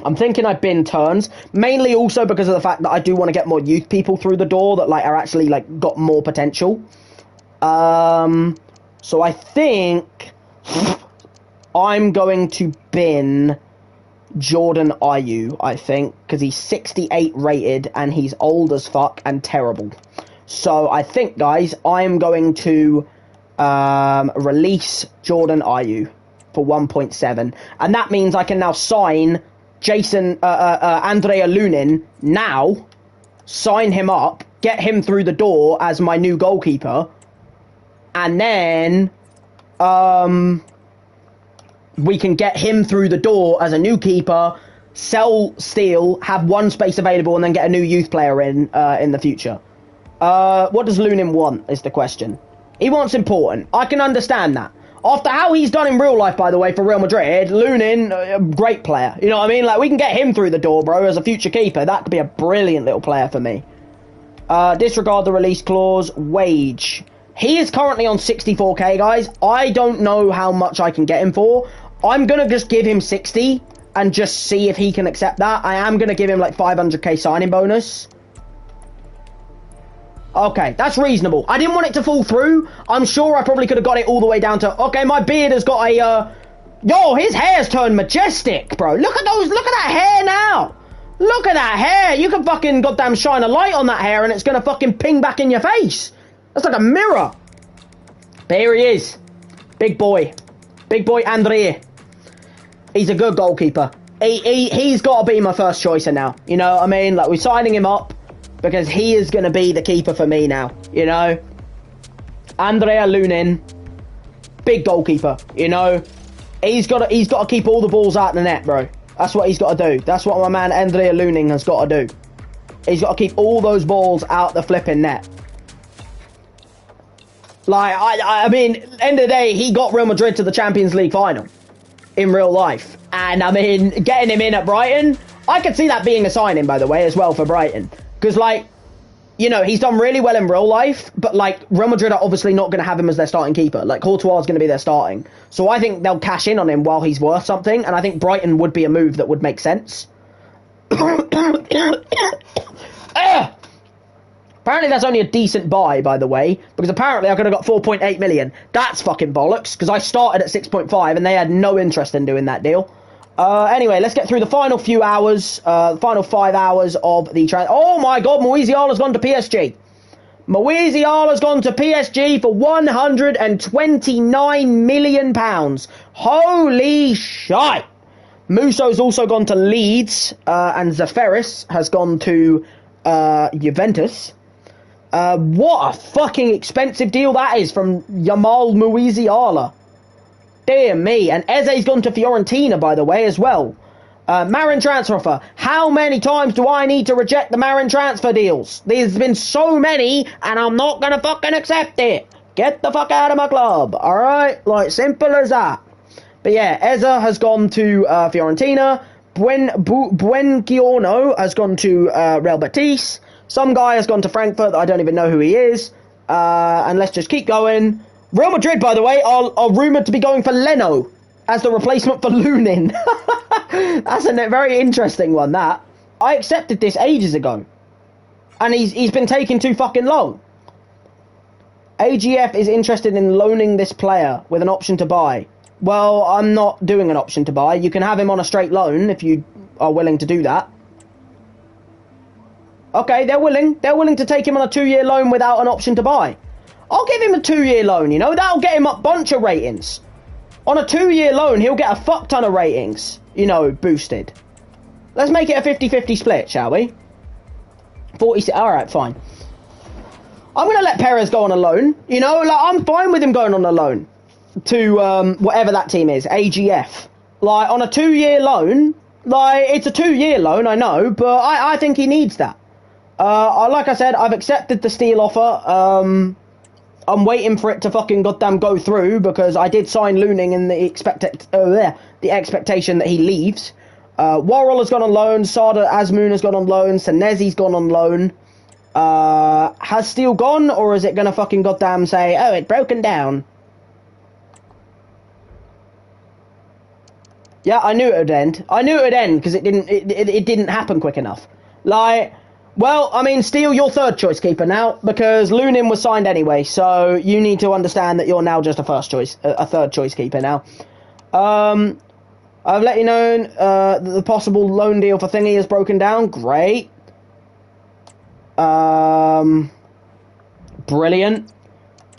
I'm thinking I bin Turns, mainly also because of the fact that I do want to get more youth people through the door that like are actually like got more potential. So I think I'm going to bin Jordan Ayew, I think, because he's 68 rated and he's old as fuck and terrible. So I think, guys, I'm going to release Jordan Ayew for 1.7, and that means I can now sign Andrea Lunin now, sign him up, get him through the door as my new goalkeeper, and then we can get him through the door as a new keeper, sell Steele, have one space available, and then get a new youth player in the future. What does Lunin want is the question. He wants important. I can understand that. After how he's done in real life, by the way, for Real Madrid, Lunin, a great player. You know what I mean? Like, we can get him through the door, bro, as a future keeper. That could be a brilliant little player for me. Disregard the release clause. Wage. He is currently on 64k, guys. I don't know how much I can get him for. I'm going to just give him 60 and just see if he can accept that. I am going to give him, like, 500k signing bonus. Okay, that's reasonable. I didn't want it to fall through. I'm sure I probably could have got it all the way down to... Okay, my beard has got a... Yo, his hair's turned majestic, bro. Look at those... Look at that hair now. Look at that hair. You can fucking goddamn shine a light on that hair and it's going to fucking ping back in your face. That's like a mirror. But here he is. Big boy. Big boy Andrea. He's a good goalkeeper. He's got to be my first choicer now. You know what I mean? Like, we're signing him up. Because he is going to be the keeper for me now, you know? Andrea Lunin, big goalkeeper, you know? He's got to keep all the balls out of the net, bro. That's what he's got to do. That's what my man Andrea Lunin has got to do. He's got to keep all those balls out the flipping net. Like, I mean, end of the day, he got Real Madrid to the Champions League final in real life. And, I mean, getting him in at Brighton, I could see that being a signing, by the way, as well for Brighton. Because, like, you know, he's done really well in real life, but, like, Real Madrid are obviously not going to have him as their starting keeper. Like, Courtois is going to be their starting. So I think they'll cash in on him while he's worth something, and I think Brighton would be a move that would make sense. Apparently that's only a decent buy, by the way, because apparently I could have got 4.8 million. That's fucking bollocks, because I started at 6.5, and they had no interest in doing that deal. Anyway, let's get through the final few hours, the final 5 hours of the transfer. Oh my god, Moise Al's gone to PSG. Musiala's gone to PSG for £129 million. Holy shite. Musso's also gone to Leeds, and Zaferis has gone to Juventus. What a fucking expensive deal that is from Jamal Musiala. Dear me. And Eze's gone to Fiorentina, by the way, as well. Marin transfer offer. How many times do I need to reject the Marin transfer deals? There's been so many, and I'm not going to fucking accept it. Get the fuck out of my club. Alright? Like, simple as that. But yeah, Eze has gone to Fiorentina. Buengiorno has gone to Real Betis. Some guy has gone to Frankfurt that I don't even know who he is. And let's just keep going. Real Madrid, by the way, are rumoured to be going for Leno as the replacement for Lunin. That's a very interesting one, that. I accepted this ages ago. And he's been taking too fucking long. AGF is interested in loaning this player with an option to buy. Well, I'm not doing an option to buy. You can have him on a straight loan if you are willing to do that. Okay, they're willing. They're willing to take him on a 2-year loan without an option to buy. I'll give him a 2-year loan, you know. That'll get him a bunch of ratings. On a 2-year loan, he'll get a fuck ton of ratings, you know, boosted. Let's make it a 50-50 split, shall we? 46. Alright, fine. I'm going to let Perez go on a loan. You know, like, I'm fine with him going on a loan to whatever that team is, AGF. Like, on a 2-year loan, like, it's a 2-year loan, I know, but I think he needs that. Like I said, I've accepted the Steele offer. I'm waiting for it to fucking goddamn go through because I did sign Luning in the expectation that he leaves. Worrell has gone on loan. Sada Azmoun has gone on loan. Senezi's gone on loan. Has Steele gone, or is it going to fucking goddamn say, oh, it's broken down? Yeah, I knew it would end. I knew it would end because it didn't happen quick enough. Like, well, I mean, Steele, you're third choice keeper now because Lunin was signed anyway, so you need to understand that you're now just a third choice keeper now. I've let you know that the possible loan deal for Thingy is broken down. Great. Brilliant.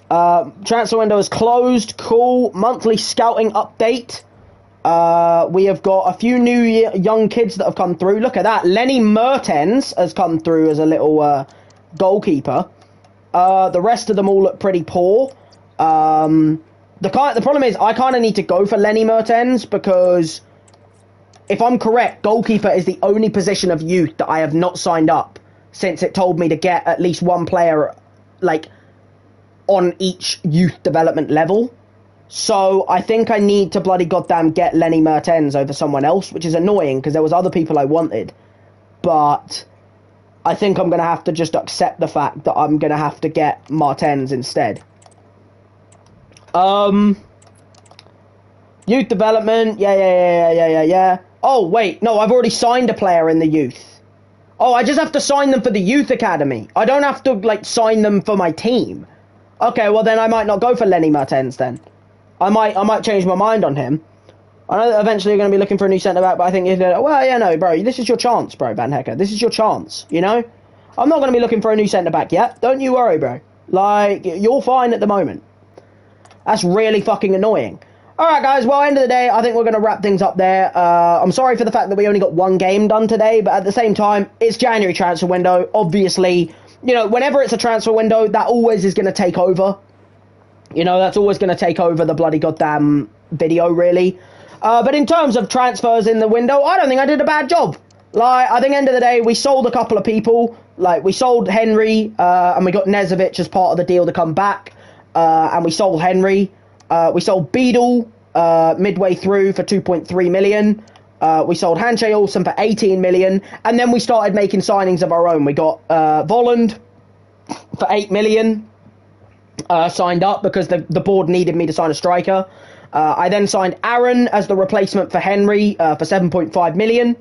Transfer window is closed. Cool. Monthly scouting update. We have got a few new young kids that have come through. Look at that. Lenny Mertens has come through as a little goalkeeper. The rest of them all look pretty poor. The problem is I kind of need to go for Lenny Mertens because if I'm correct, goalkeeper is the only position of youth that I have not signed up since it told me to get at least one player like on each youth development level. So I think I need to bloody goddamn get Lenny Mertens over someone else, which is annoying because there was other people I wanted. But I think I'm going to have to just accept the fact that I'm going to have to get Martens instead. Youth development, yeah. Oh, wait, no, I've already signed a player in the youth. Oh, I just have to sign them for the youth academy. I don't have to, like, sign them for my team. Okay, well, then I might not go for Lenny Martens, then. I might change my mind on him. I know that eventually you're going to be looking for a new centre-back, but I think, well, yeah, no, bro, this is your chance, bro, Van Hecker. This is your chance, you know? I'm not going to be looking for a new centre-back yet. Don't you worry, bro. Like, you're fine at the moment. That's really fucking annoying. Alright, guys, well, end of the day, I think we're going to wrap things up there. I'm sorry for the fact that we only got one game done today, but at the same time, it's January transfer window. Obviously, you know, whenever it's a transfer window, that always is going to take over. You know, that's always going to take over the bloody goddamn video, really. But in terms of transfers in the window, I don't think I did a bad job. Like, I think end of the day, we sold a couple of people. Like, we sold Henry, and we got Nezovic as part of the deal to come back. And we sold Henry. We sold Beadle midway through for 2.3 million. We sold Hanche Olsen for 18 million. And then we started making signings of our own. We got Volland for 8 million signed up because the board needed me to sign a striker. I then signed Aaron as the replacement for Henry for 7.5 million.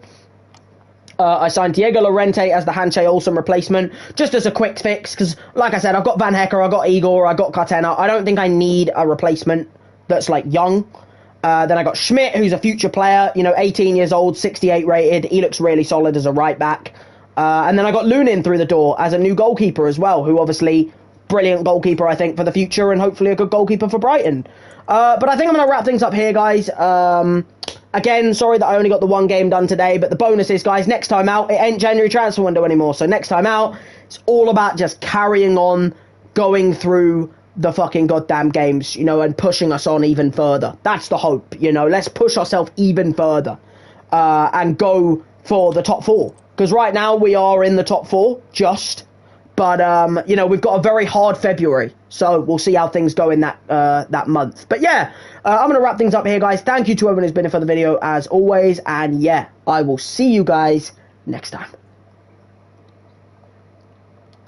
I signed Diego Llorente as the Hanche Olsen replacement, just as a quick fix, because, like I said, I've got Van Hecker, I've got Igor, I've got Cartena. I don't think I need a replacement that's, like, young. Then I got Schmidt, who's a future player, you know, 18 years old, 68 rated. He looks really solid as a right-back. And then I got Lunin through the door as a new goalkeeper as well, who obviously, brilliant goalkeeper, I think, for the future, and hopefully a good goalkeeper for Brighton. But I think I'm going to wrap things up here, guys. Again, sorry that I only got the one game done today, but the bonus is, guys, next time out, it ain't January transfer window anymore. So next time out, it's all about just carrying on, going through the fucking goddamn games, you know, and pushing us on even further. That's the hope, you know. Let's push ourselves even further and go for the top 4. Because right now we are in the top 4, just. But, you know, we've got a very hard February. So we'll see how things go in that month. But, yeah, I'm going to wrap things up here, guys. Thank you to everyone who's been in for the video, as always. And, yeah, I will see you guys next time.